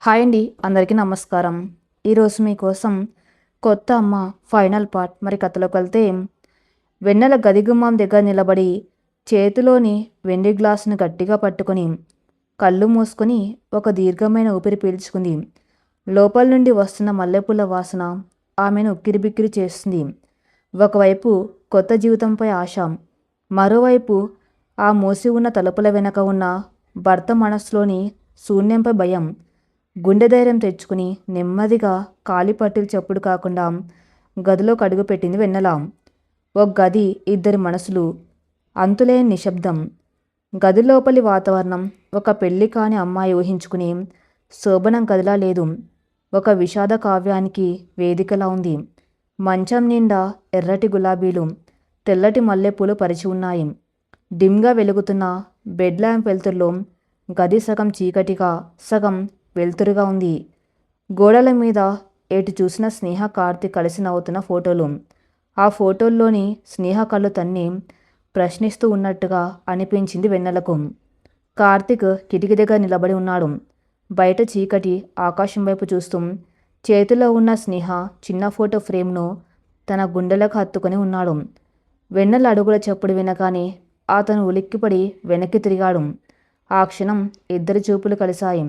Hi అండి, అందరికీ నమస్కారం. ఈరోజు మీకోసం కొత్త అమ్మ ఫైనల్ పార్ట్. మరి కథలోకి వెళ్తే, వెన్నెల గది గుమ్మం దగ్గర నిలబడి చేతిలోని వెండి గ్లాసును గట్టిగా పట్టుకొని కళ్ళు మూసుకొని ఒక దీర్ఘమైన ఊపిరి పీల్చుకుంది. లోపల నుండి వస్తున్న మల్లెపూల వాసన ఆమెను ఉక్కిరిబిక్కిరి చేస్తుంది. ఒకవైపు కొత్త జీవితంపై ఆశ, మరోవైపు ఆ మూసి ఉన్న తలుపుల వెనక ఉన్న భర్త మనసులోని శూన్యంపై భయం. గుండె ధైర్యం తెచ్చుకుని నెమ్మదిగా కాలిపట్టీలు చప్పుడు కాకుండా గదిలోకి అడుగుపెట్టింది వెన్నెల. ఒక గది, ఇద్దరి మనసులు, అంతులేని నిశ్శబ్దం. గది లోపలి వాతావరణం ఒక పెళ్లి కాని అమ్మాయి ఊహించుకుని శోభనం గదిలా లేదు, ఒక విషాద కావ్యానికి వేదికలా ఉంది. మంచం నిండా ఎర్రటి గులాబీలు, తెల్లటి మల్లెపూలు పరిచి ఉన్నాయి. డిమ్గా వెలుగుతున్న బెడ్ ల్యాంప్ వెలుతురులో గది సగం చీకటిగా, సగం వెలుతురుగా ఉంది. గోడల మీద ఎటు చూసిన స్నేహ, కార్తీక్ కలిసి నవ్వుతున్న ఫోటోలు. ఆ ఫోటోల్లోని స్నేహ కళ్ళు తన్ని ప్రశ్నిస్తూ ఉన్నట్టుగా అనిపించింది వెన్నెలకు. కార్తీక్ కిటికీ దగ్గర నిలబడి ఉన్నాడు. బయట చీకటి. ఆకాశం వైపు చూస్తూ చేతిలో ఉన్న స్నేహ చిన్న ఫోటో ఫ్రేమ్ను తన గుండెలకు హత్తుకొని ఉన్నాడు. వెన్నెల అడుగుల చప్పుడు వినగానే అతను ఉలిక్కిపడి వెనక్కి తిరిగాడు. ఆ క్షణం ఇద్దరి చూపులు కలిశాయి.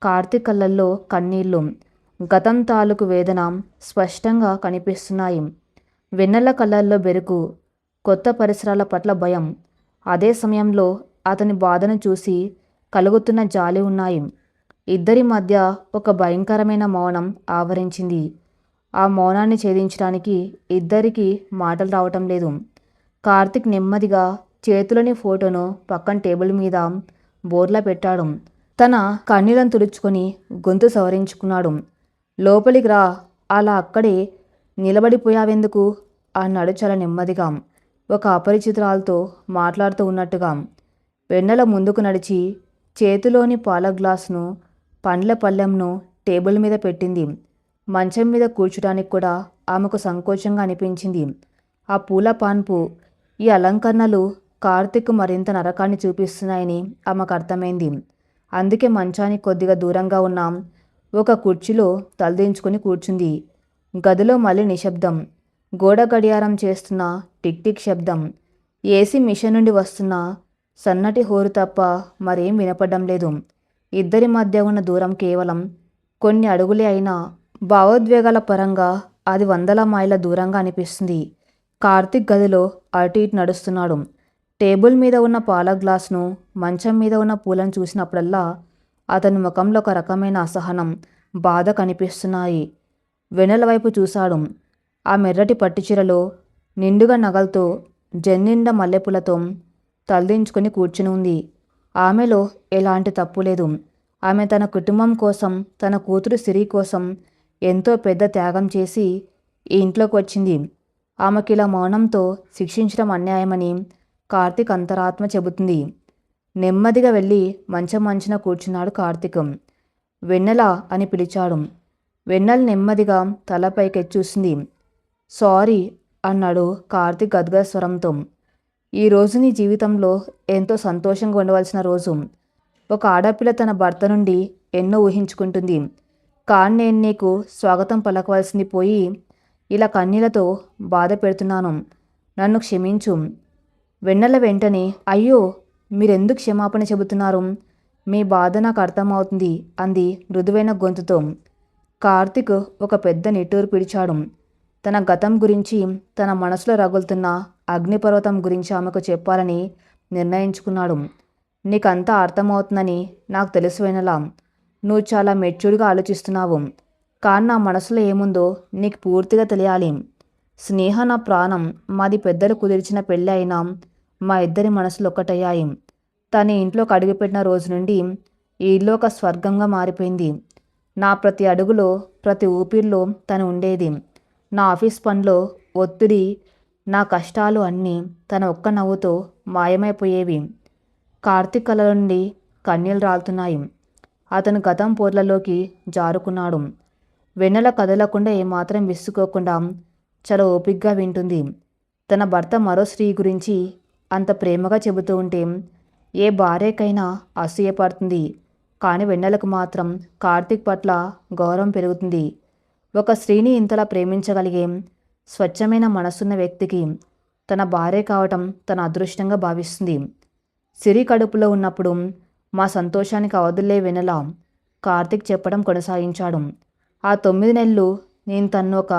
కార్తీక్ కళ్ళల్లో కన్నీళ్లు, గతం తాలూకు వేదన స్పష్టంగా కనిపిస్తున్నాయి. వెన్నెల కళ్ళల్లో బెరుకు, కొత్త పరిసరాల పట్ల భయం, అదే సమయంలో అతని బాధను చూసి కలుగుతున్న జాలి ఉన్నాయి. ఇద్దరి మధ్య ఒక భయంకరమైన మౌనం ఆవరించింది. ఆ మౌనాన్ని ఛేదించడానికి ఇద్దరికీ మాటలు రావటం లేదు. కార్తీక్ నెమ్మదిగా చేతిలోని ఫోటోను పక్కన టేబుల్ మీద బోర్లా పెట్టాడు. తన కన్నీళ్లను తుడుచుకొని గొంతు సవరించుకున్నాడు. లోపలికి రా, అలా అక్కడే నిలబడిపోయావెందుకు అన్నాడు చాలా నెమ్మదిగా, ఒక అపరిచితురాలతో మాట్లాడుతూ ఉన్నట్టుగా. వెన్నెల ముందుకు నడిచి చేతిలోని పాల గ్లాసును, పండ్ల పళ్ళెంను టేబుల్ మీద పెట్టింది. మంచం మీద కూర్చోడానికి కూడా ఆమెకు సంకోచంగా అనిపించింది. ఆ పూల పాన్పు, ఈ అలంకరణలు కార్తీక్ మరింత నరకాన్ని చూపిస్తున్నాయని ఆమెకు అర్థమైంది. అందుకే మంచానికి కొద్దిగా దూరంగా ఉన్న ఒక కుర్చీలో తలదించుకొని కూర్చుంది. గదిలో మళ్ళీ నిశ్శబ్దం. గోడ గడియారం చేస్తున్న టిక్ టిక్ శబ్దం, ఏసీ మిషన్ నుండి వస్తున్న సన్నటి హోరు తప్ప మరేం వినపడడం లేదు. ఇద్దరి మధ్య ఉన్న దూరం కేవలం కొన్ని అడుగులే అయినా భావోద్వేగాల పరంగా అది వందల మైళ్ళ దూరంగా అనిపిస్తుంది. కార్తీక్ గదిలో అటు ఇటు నడుస్తున్నాడు. టేబుల్ మీద ఉన్న పాల గ్లాసును, మంచం మీద ఉన్న పూలను చూసినప్పుడల్లా అతని ముఖంలో ఒక రకమైన అసహనం, బాధ కనిపిస్తున్నాయి. వెన్నెల వైపు చూశాడు. ఆ మెర్రటి పట్టుచీరలో, నిండుగా నగలతో, జన్నిండా మల్లెపూలతో తలదించుకొని కూర్చుని ఉంది. ఆమెలో ఎలాంటి తప్పు లేదు. ఆమె తన కుటుంబం కోసం, తన కూతురు సిరి కోసం ఎంతో పెద్ద త్యాగం చేసి ఈ ఇంట్లోకి వచ్చింది. ఆమెకిలా మౌనంతో శిక్షించడం అన్యాయమని కార్తీక్ అంతరాత్మ చెబుతుంది. నెమ్మదిగా వెళ్ళి మంచన కూర్చున్నాడు కార్తీక్. వెన్నెల అని పిలిచాడు. వెన్నెల నెమ్మదిగా తలపైకెత్తి చూసింది. సారీ అన్నాడు కార్తీక్ గద్గద స్వరంతో. ఈరోజు నీ జీవితంలో ఎంతో సంతోషంగా ఉండవలసిన రోజు. ఒక ఆడపిల్ల తన భర్త నుండి ఎన్నో ఊహించుకుంటుంది. కానీ నేను నీకు స్వాగతం పలకవలసింది పోయి ఇలా కన్నీళ్లతో బాధ పెడుతున్నాను. నన్ను క్షమించు. వెన్నెల వెంటనే, అయ్యో, మీరెందుకు క్షమాపణ చెబుతున్నారు? మీ బాధ నాకు అర్థమవుతుంది అంది మృదువైన గొంతుతో. కార్తీక్ ఒక పెద్ద నిట్టూరు పిడిచాడు. తన గతం గురించి, తన మనసులో రగులుతున్న అగ్నిపర్వతం గురించి ఆమెకు చెప్పాలని నిర్ణయించుకున్నాడు. నీకంతా అర్థమవుతుందని నాకు తెలుసు వెన్నెల. నువ్వు చాలా మెచ్యూర్డ్గా ఆలోచిస్తున్నావు. కానీ నా మనసులో ఏముందో నీకు పూర్తిగా తెలియాలి. స్నేహ నా ప్రాణం. మాది పెద్దలు కుదిర్చిన పెళ్ళి అయినా మా ఇద్దరి మనసులు ఒక్కటయ్యాయి. తన ఇంట్లోకి అడుగుపెట్టిన రోజు నుండి ఈ ఇల్లు ఒక స్వర్గంగా మారిపోయింది. నా ప్రతి అడుగులో, ప్రతి ఊపిరిలో తను ఉండేది. నా ఆఫీస్ పనిలో ఒత్తిడి, నా కష్టాలు అన్నీ తన ఒక్క నవ్వుతో మాయమైపోయేవి. కార్తీక్ కళ్ళ నుండి కన్నీళ్ళు రాలుతున్నాయి. అతను గతం పోర్లలోకి జారుకున్నాడు. వెన్నెల కదలకుండా ఏమాత్రం విసుక్కోకుండా చాలా ఓపిగ్గా వింటుంది. తన భర్త మరో స్త్రీ గురించి అంత ప్రేమగా చెబుతూ ఉంటే ఏ భార్యకైనా అసూయపడుతుంది. కానీ వెన్నెలకు మాత్రం కార్తీక్ పట్ల గౌరవం పెరుగుతుంది. ఒక స్త్రీని ఇంతలా ప్రేమించగలిగే స్వచ్ఛమైన మనసున్న వ్యక్తికి తన భార్య కావటం తన అదృష్టంగా భావిస్తుంది. సిరి కడుపులో ఉన్నప్పుడు మా సంతోషానికి అవధుల్లే వెన్నెల కార్తీక్ చెప్పడం కొనసాగించాడు. ఆ 9 నెలలు నేను తన్ను ఒక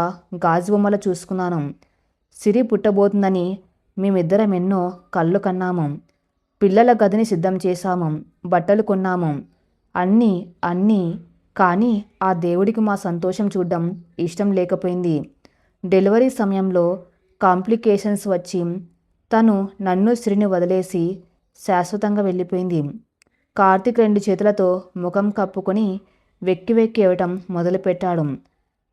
గాజు బొమ్మలో చూసుకున్నాను. సిరి పుట్టబోతుందని మేమిద్దరం ఎన్నో కళ్ళు కన్నాము. పిల్లల గదిని సిద్ధం చేశాము, బట్టలు కొన్నాము, అన్నీ అన్నీ. కానీ ఆ దేవుడికి మా సంతోషం చూడడం ఇష్టం లేకపోయింది. డెలివరీ సమయంలో కాంప్లికేషన్స్ వచ్చి తను నన్ను సిరిని వదిలేసి శాశ్వతంగా వెళ్ళిపోయింది. కార్తీక్ 2 చేతులతో ముఖం కప్పుకొని వెక్కి వెక్కి ఏవటం మొదలుపెట్టాడు.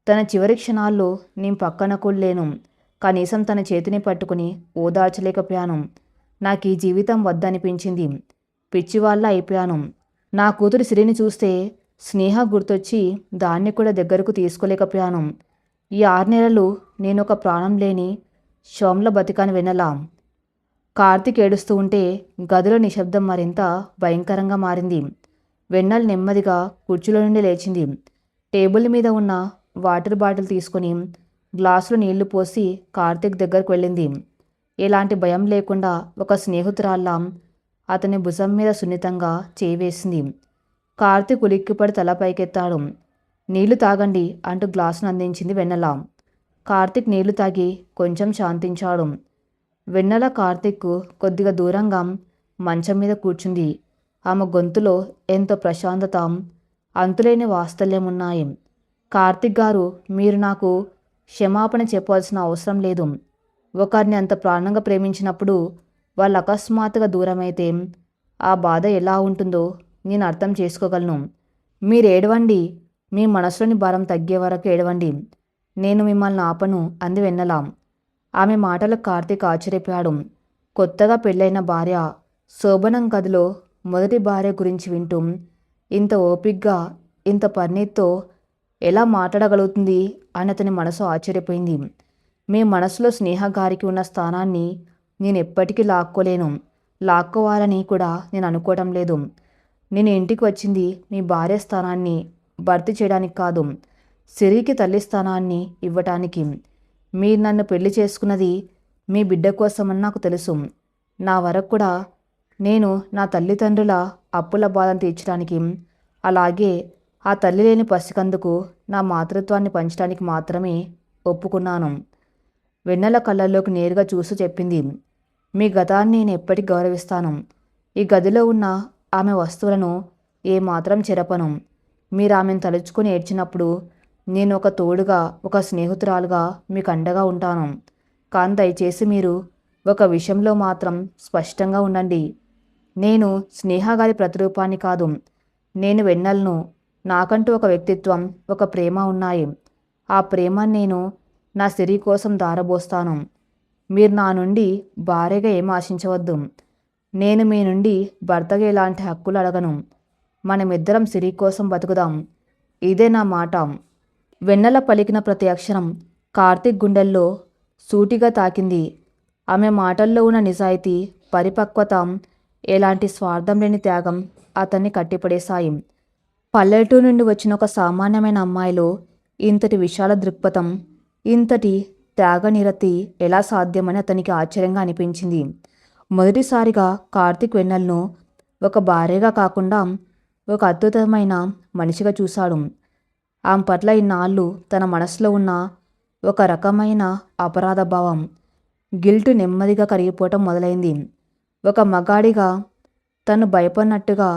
తన చివరి క్షణాల్లో నేను పక్కన కూడా లేను. కనీసం తన చేతిని పట్టుకుని ఓదార్చలేకపోయాను. నాకు ఈ జీవితం వద్దనిపించింది. పిచ్చివాళ్ళ అయిపోయాను. నా కూతురు సిరిని చూస్తే స్నేహ గుర్తొచ్చి దాన్ని కూడా దగ్గరకు తీసుకోలేకపోయాను. ఈ 6 నెలలు నేను ఒక ప్రాణం లేని శవంలా బతికాను వెన్నెల. కార్తీక్ ఏడుస్తూ ఉంటే గదిలో నిశ్శబ్దం మరింత భయంకరంగా మారింది. వెన్నెల నెమ్మదిగా కుర్చీలో నుండి లేచింది. టేబుల్ మీద ఉన్న వాటర్ బాటిల్ తీసుకుని గ్లాసులో నీళ్లు పోసి కార్తీక్ దగ్గరకు వెళ్ళింది. ఎలాంటి భయం లేకుండా ఒక స్నేహితురాల్లా అతని భుజం మీద సున్నితంగా చేయి వేసింది. కార్తీక్ ఉలిక్కిపడి తల పైకెత్తాడు. నీళ్లు తాగండి అంటూ గ్లాసును అందించింది వెన్నెల. కార్తీక్ నీళ్లు తాగి కొంచెం శాంతించాడు. వెన్నెల కార్తీక్ కొద్దిగా దూరంగా మంచం మీద కూర్చుంది. ఆమె గొంతులో ఎంతో ప్రశాంతత, అంతులేని వాత్సల్యం ఉన్నాయి. కార్తీక్ గారు, మీరు నాకు క్షమాపణ చెప్పాల్సిన అవసరం లేదు. ఒకరిని అంత ప్రాణంగా ప్రేమించినప్పుడు వాళ్ళు అకస్మాత్తుగా దూరమైతే ఆ బాధ ఎలా ఉంటుందో నేను అర్థం చేసుకోగలను. మీరు ఏడవండి, మీ మనసులోని భారం తగ్గే వరకు ఏడవండి. నేను మిమ్మల్ని ఆపను అంది వెన్నెల. ఆమె మాటలకు కార్తీక్ ఆశ్చర్యపోయాడు. కొత్తగా పెళ్ళైన భార్య శోభనం గదిలో మొదటి భార్య గురించి వింటూ ఇంత ఓపిగ్గా, ఇంత పరిణితితో ఎలా మాట్లాడగలుగుతుంది అని అతని మనసు ఆశ్చర్యపోయింది. మీ మనసులో స్నేహ గారికి ఉన్న స్థానాన్ని నేను ఎప్పటికీ లాక్కోలేను. లాక్కోవాలని కూడా నేను అనుకోవటం లేదు. నేను ఇంటికి వచ్చింది మీ భార్య స్థానాన్ని భర్తీ చేయడానికి కాదు, సిరికి తల్లి స్థానాన్ని ఇవ్వటానికి. మీరు నన్ను పెళ్లి చేసుకున్నది మీ బిడ్డ కోసమని నాకు తెలుసు. నా వరకు కూడా నేను నా తల్లిదండ్రుల అప్పుల బాధను తీర్చడానికి, అలాగే ఆ తల్లి లేని పసికందుకు నా మాతృత్వాన్ని పంచడానికి మాత్రమే ఒప్పుకున్నాను. వెన్నెల కళ్ళల్లోకి నేరుగా చూస్తూ చెప్పింది, మీ గతాన్ని నేను ఎప్పటికీ గౌరవిస్తాను. ఈ గదిలో ఉన్న ఆమె వస్తువులను ఏమాత్రం చెరపను. మీరు ఆమెను తలుచుకొని ఏడ్చినప్పుడు నేను ఒక తోడుగా, ఒక స్నేహితురాలుగా మీకు అండగా ఉంటాను. కానీ దయచేసి మీరు ఒక విషయంలో మాత్రం స్పష్టంగా ఉండండి. నేను స్నేహ గారి ప్రతిరూపాన్ని కాదు. నేను వెన్నెలను. నాకంటూ ఒక వ్యక్తిత్వం, ఒక ప్రేమ ఉన్నాయి. ఆ ప్రేమను నేను నా సిరి కోసం దారబోస్తాను. మీరు నా నుండి భార్యగా ఏం ఆశించవద్దు. నేను మీ నుండి భర్తగా ఎలాంటి హక్కులు అడగను. మనమిద్దరం సిరి కోసం బతుకుదాం. ఇదే నా మాట. వెన్నెల పలికిన ప్రతి అక్షరం కార్తీక్ గుండెల్లో సూటిగా తాకింది. ఆమె మాటల్లో ఉన్న నిజాయితీ, పరిపక్వత, ఎలాంటి స్వార్థం లేని త్యాగం అతన్ని కట్టిపడేశాయి. పల్లెటూరు నుండి వచ్చిన ఒక సామాన్యమైన అమ్మాయిలో ఇంతటి విశాల దృక్పథం, ఇంతటి త్యాగనిరతి ఎలా సాధ్యమని అతనికి ఆశ్చర్యంగా అనిపించింది. మొదటిసారిగా కార్తీక్ వెన్నెలను ఒక భార్యగా కాకుండా ఒక అద్భుతమైన మనిషిగా చూశాడు. ఆమె పట్ల ఇన్నాళ్ళు తన మనసులో ఉన్న ఒక రకమైన అపరాధ భావం, గిల్ట్ నెమ్మదిగా కరిగిపోవటం మొదలైంది. ఒక మగాడిగా తను భయపడినట్టుగా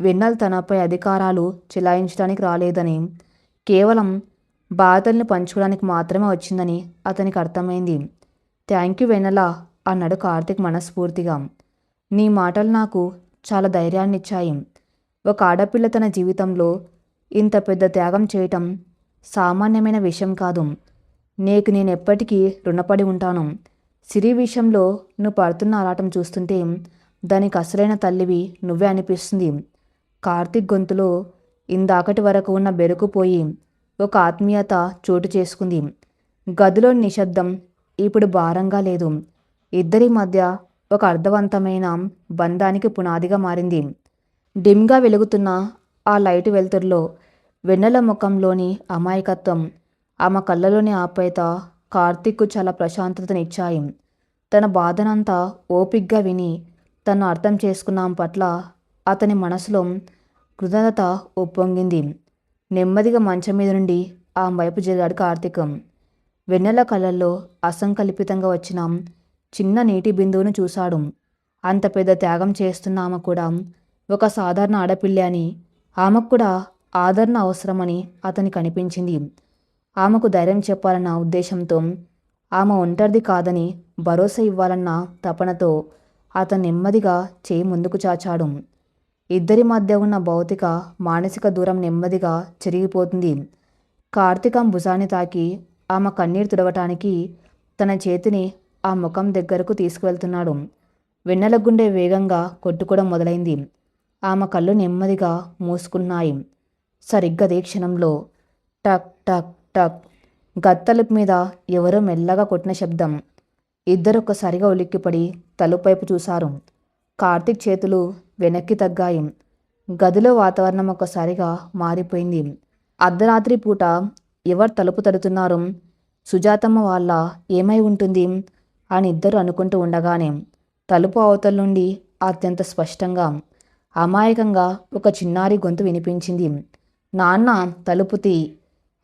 వెన్నెల తనపై అధికారాలు చెలాయించడానికి రాలేదని, కేవలం బాధల్ని పంచుకోవడానికి మాత్రమే వచ్చిందని అతనికి అర్థమైంది. థ్యాంక్ యూ వెన్నెల అన్నాడు కార్తీక్ మనస్ఫూర్తిగా. నీ మాటలు నాకు చాలా ధైర్యాన్ని ఇచ్చాయి. ఒక ఆడపిల్ల తన జీవితంలో ఇంత పెద్ద త్యాగం చేయటం సామాన్యమైన విషయం కాదు. నీకు నేను ఎప్పటికీ రుణపడి ఉంటాను. సిరి విషయంలో నువ్వు పడుతున్న ఆరాటం చూస్తుంటే దానికి అసలైన తల్లివి నువ్వే అనిపిస్తుంది. కార్తీక్ గొంతులో ఇందాకటి వరకు ఉన్న బెరుకుపోయి ఒక ఆత్మీయత చోటు చేసుకుంది. గదిలో నిశ్శబ్దం ఇప్పుడు భారంగా లేదు. ఇద్దరి మధ్య ఒక అర్థవంతమైన బంధానికి పునాదిగా మారింది. డిమ్గా వెలుగుతున్న ఆ లైటు వెలుతురులో వెన్నెల ముఖంలోని అమాయకత్వం, ఆమె కళ్ళలోని ఆప్యాయత కార్తీక్కు చాలా ప్రశాంతతనిచ్చాయి. తన బాధనంతా ఓపిగ్గా విని తను అర్థం చేసుకున్న ఆమె పట్ల అతని మనసులో కృతజ్ఞత ఉప్పొంగింది. నెమ్మదిగా మంచం మీద నుండి ఆమె వైపు జరిగాడు కార్తీక్. వెన్నెల కళ్ళల్లో అసంకల్పితంగా వచ్చిన చిన్న నీటి బిందువును చూశాడు. అంత పెద్ద త్యాగం చేస్తున్న ఆమె కూడా ఒక సాధారణ ఆడపిల్ల అని, ఆమెకు కూడా ఆదరణ అవసరమని అతనికి అనిపించింది. ఆమెకు ధైర్యం చెప్పాలన్న ఉద్దేశంతో, ఆమె ఒంటరిది కాదని భరోసా ఇవ్వాలన్న తపనతో అతను నెమ్మదిగా చేయి ముందుకు చాచాడు. ఇద్దరి మధ్య ఉన్న భౌతిక మానసిక దూరం నెమ్మదిగా చెరిగిపోతుంది. కార్తీక్ ఆమె భుజాన్ని తాకి ఆమె కన్నీరు తుడవటానికి తన చేతిని ఆ ముఖం దగ్గరకు తీసుకువెళ్తున్నాడు. వెన్నెల గుండె వేగంగా కొట్టుకోవడం మొదలైంది. ఆమె కళ్ళు నెమ్మదిగా మూసుకున్నాయి. సరిగ్గా అదే క్షణంలో టక్ టక్ టక్ గత్తలుపు మీద ఎవరో మెల్లగా కొట్టిన శబ్దం. ఇద్దరు ఒక్కసారిగా ఉలిక్కిపడి తలుపు వైపు చూశారు. కార్తీక్ చేతులు వెనక్కి తగ్గాయి. గదిలో వాతావరణం ఒక్కసారిగా మారిపోయింది. అర్ధరాత్రి పూట ఎవరు తలుపు తడుతున్నారు? సుజాతమ్మ వాళ్ళ ఏమై ఉంటుంది అని ఇద్దరు అనుకుంటూ ఉండగానే తలుపు అవతల నుండి అత్యంత స్పష్టంగా, అమాయకంగా ఒక చిన్నారి గొంతు వినిపించింది. నాన్న, తలుపు తీ.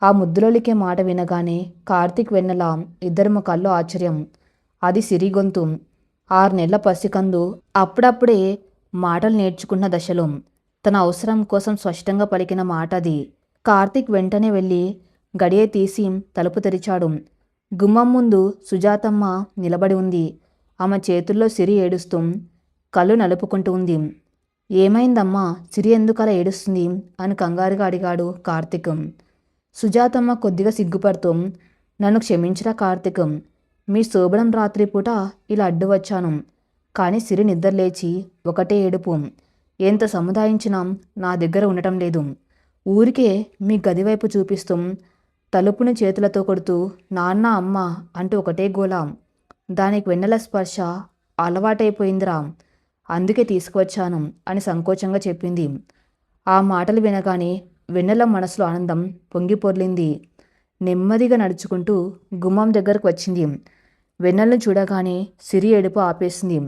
ఆ ముద్దులోలికే మాట వినగానే కార్తీక్, వెన్నెల ఇద్దరి ముఖాల్లో ఆశ్చర్యం. అది సిరి గొంతు. 6 నెలల పసికందు, అప్పుడప్పుడే మాటలు నేర్చుకున్న దశలో తన అవసరం కోసం స్పష్టంగా పలికిన మాట అది. కార్తీక్ వెంటనే వెళ్ళి గడియ తీసి తలుపు తెరిచాడు. గుమ్మం ముందు సుజాతమ్మ నిలబడి ఉంది. ఆమె చేతుల్లో సిరి ఏడుస్తూ కళ్ళు నలుపుకుంటూ ఉంది. ఏమైందమ్మా, సిరి ఎందుకలా ఏడుస్తుంది అని కంగారుగా అడిగాడు కార్తీక్. సుజాతమ్మ కొద్దిగా సిగ్గుపడుతూ, నన్ను క్షమించరా కార్తీక్, మీ శోభనం రాత్రిపూట ఇలా అడ్డు వచ్చాను. కానీ సిరి నిద్రలేచి ఒకటే ఏడుపు. ఎంత సముదాయించినా నా దగ్గర ఉండటం లేదు. ఊరికే మీ గదివైపు చూపిస్తూ తలుపుని చేతులతో కొడుతూ నాన్న, అమ్మ అంటూ ఒకటే గోల. దానికి వెన్నెల స్పర్శ అలవాటైపోయిందిరా, అందుకే తీసుకువచ్చాను అని సంకోచంగా చెప్పింది. ఆ మాటలు వినగానే వెన్నెల మనసులో ఆనందం పొంగి పొర్లింది. నెమ్మదిగా నడుచుకుంటూ గుమ్మం దగ్గరకు వచ్చింది. వెన్నెలను చూడగానే సిరి ఏడుపు ఆపేసింది.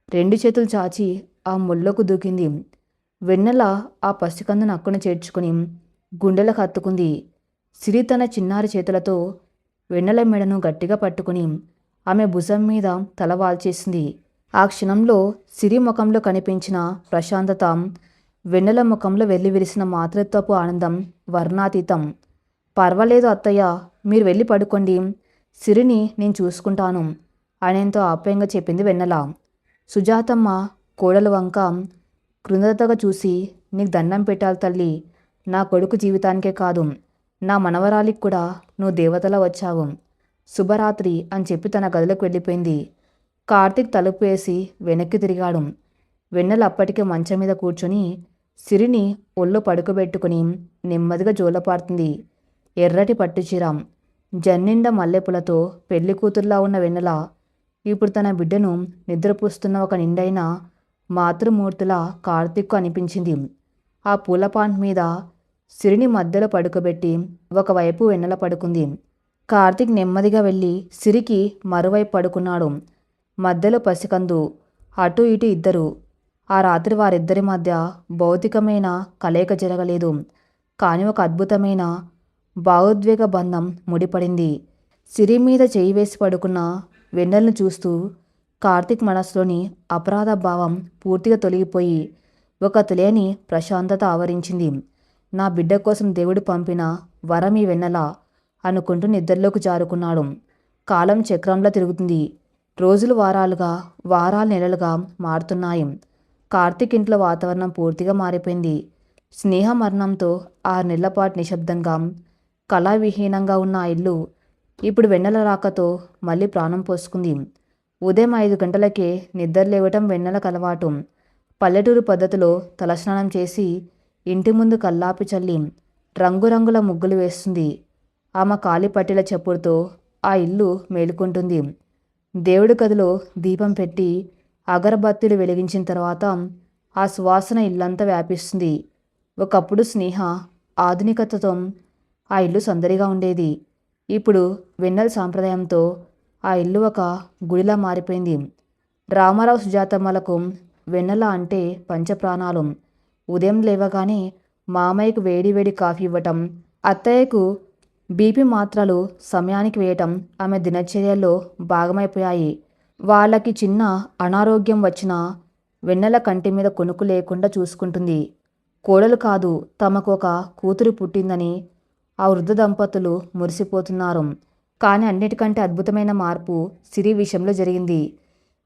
2 చేతులు చాచి ఆ ముళ్ళకు దూకింది. వెన్నెల ఆ పసికందును అక్కున చేర్చుకుని గుండెలకు హత్తుకుంది. సిరి తన చిన్నారి చేతులతో వెన్నెల మెడను గట్టిగా పట్టుకుని ఆమె భుజం మీద తల వాల్చేసింది. ఆ క్షణంలో సిరి ముఖంలో కనిపించిన ప్రశాంతత, వెన్నెల ముఖంలో వెల్లివిరిసిన మాతృత్వపు ఆనందం వర్ణాతీతం. పర్వాలేదు అత్తయ్య, మీరు వెళ్ళి పడుకోండి, సిరిని నేను చూసుకుంటాను అనేంతో ఆప్యాయంగా చెప్పింది వెన్నెల. సుజాతమ్మ కోడలు వంక కృతజ్ఞతగా చూసి, నీకు దండం పెట్టాలి తల్లి, నా కొడుకు జీవితానికే కాదు, నా మనవరాలికి కూడా నువ్వు దేవతలా వచ్చావు. శుభరాత్రి అని చెప్పి తన గదిలోకి వెళ్ళిపోయింది. కార్తీక్ తలుపు వేసి వెనక్కి తిరిగాడు. వెన్నెల అప్పటికే మంచం మీద కూర్చొని సిరిని ఒళ్ళో పడుకోబెట్టుకుని నెమ్మదిగా జోలపారుతుంది. ఎర్రటి పట్టుచీర, జన్నిండా మల్లెపూలతో పెళ్లి కూతుర్లా ఉన్న వెన్నెల ఇప్పుడు తన బిడ్డను నిద్రపుస్తున్న ఒక నిండైన మాతృమూర్తిలా కార్తీక్కు అనిపించింది. ఆ పూలపాన్ మీద సిరిని మధ్యలో పడుకోబెట్టి ఒకవైపు వెన్నెల పడుకుంది. కార్తీక్ నెమ్మదిగా వెళ్ళి సిరికి మరోవైపు పడుకున్నాడు. మధ్యలో పసికందు, అటు ఇటు ఇద్దరు. ఆ రాత్రి వారిద్దరి మధ్య భౌతికమైన కలయిక జరగలేదు, కానీ ఒక అద్భుతమైన భావోద్వేగ బంధం ముడిపడింది. సిరి మీద చేయి వేసి పడుకున్న వెన్నెలను చూస్తూ కార్తీక్ మనసులోని అపరాధ భావం పూర్తిగా తొలగిపోయి ఒక తెలియని ప్రశాంతత ఆవరించింది. నా బిడ్డ కోసం దేవుడు పంపిన వరం ఈ వెన్నెల అనుకుంటూ నిద్రలోకి జారుకున్నాడు. కాలం చక్రంలా తిరుగుతుంది. రోజులు వారాలుగా, వారాలు నెలలుగా మారుతున్నాయి. కార్తీక్ ఇంట్లో వాతావరణం పూర్తిగా మారిపోయింది. స్నేహ మరణంతో 6 నెలల పాటు నిశ్శబ్దంగా, కళావిహీనంగా ఉన్న ఆ ఇల్లు ఇప్పుడు వెన్నెల రాకతో మళ్ళీ ప్రాణం పోసుకుంది. ఉదయం 5 గంటలకే నిద్ర లేవటం వెన్నెలకు అలవాటు. పల్లెటూరు పద్ధతిలో తలస్నానం చేసి ఇంటి ముందు కల్లాపి చల్లి రంగురంగుల ముగ్గులు వేస్తుంది. ఆమె కాలి పట్టీల చప్పుడుతో ఆ ఇల్లు మేలుకుంటుంది. దేవుడి గదిలో దీపం పెట్టి అగరబత్తీలు వెలిగించిన తర్వాత ఆ సువాసన ఇల్లంతా వ్యాపిస్తుంది. ఒకప్పుడు స్నేహ ఆధునికతతో ఆ ఇల్లు సందడిగా ఉండేది. ఇప్పుడు వెన్నెల సాంప్రదాయంతో ఆ ఇల్లు ఒక గుడిలా మారిపోయింది. రామారావు సుజాతమ్మలకు వెన్నెల అంటే పంచప్రాణాలు. ఉదయం లేవగానే మామయ్యకు వేడి వేడి కాఫీ ఇవ్వటం, అత్తయ్యకు బీపీ మాత్రలు సమయానికి వేయటం ఆమె దినచర్యల్లో భాగమైపోయాయి. వాళ్ళకి చిన్న అనారోగ్యం వచ్చినా వెన్నెల కంటి మీద కొనుక్కు లేకుండా చూసుకుంటుంది. కోడలు కాదు, తమకు ఒక కూతురు పుట్టిందని ఆ వృద్ధ దంపతులు మురిసిపోతున్నారు. కానీ అన్నిటికంటే అద్భుతమైన మార్పు సిరి విషయంలో జరిగింది.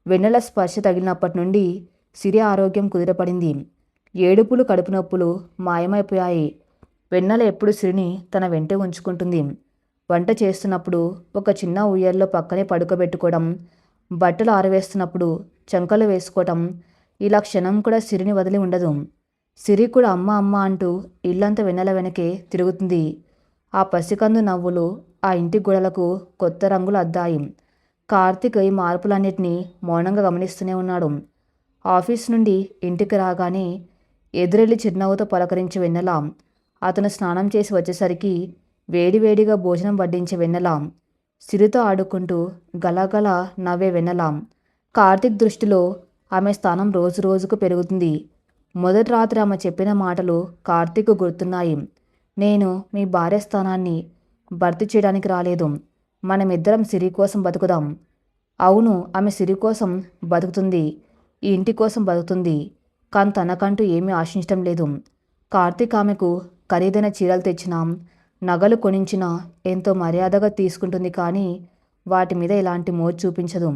వెన్నెల స్పర్శ తగిలినప్పటి నుండి సిరి ఆరోగ్యం కుదిరపడింది. ఏడుపులు, కడుపు నొప్పులు మాయమైపోయాయి. వెన్నెల ఎప్పుడు సిరిని తన వెంటే ఉంచుకుంటుంది. వంట చేస్తున్నప్పుడు ఒక చిన్న ఉయ్యల్లో పక్కనే పడుకోబెట్టుకోవడం, బట్టలు ఆరవేస్తున్నప్పుడు చంకలు వేసుకోవటం, ఇలా క్షణం కూడా సిరిని వదిలి ఉండదు. సిరి కూడా అమ్మ అమ్మ అంటూ ఇల్లంతా వెన్నెల వెనకే తిరుగుతుంది. ఆ పసికందు నవ్వులు ఆ ఇంటి గోడలకు కొత్త రంగులు అద్దాయి. కార్తీక్ ఈ మార్పులన్నిటినీ మౌనంగా గమనిస్తూనే ఉన్నాడు. ఆఫీస్ నుండి ఇంటికి రాగానే ఎదురెళ్ళి చిరునవ్వుతో పలకరించే వెన్నెల, అతను స్నానం చేసి వచ్చేసరికి వేడివేడిగా భోజనం వడ్డించే వెన్నెల, సిరితో ఆడుకుంటూ గలగల నవ్వే వెన్నెల. కార్తీక్ దృష్టిలో ఆమె స్థానం రోజు రోజుకు పెరుగుతుంది. మొదటి రాత్రి ఆమె చెప్పిన మాటలు కార్తీక్ గుర్తున్నాయి. నేను మీ భార్య స్థానాన్ని భర్తీ చేయడానికి రాలేదు. మనమిద్దరం సిరి కోసం బతుకుదాం. అవును, ఆమె సిరి కోసం బతుకుతుంది, ఈ ఇంటి కోసం బతుకుతుంది. కానీ తనకంటూ ఏమీ ఆశించడం లేదు. కార్తీక్ ఆమెకు ఖరీదైన చీరలు తెచ్చినా, నగలు కొనించినా ఎంతో మర్యాదగా తీసుకుంటుంది. కానీ వాటి మీద ఎలాంటి మోజు చూపించదు.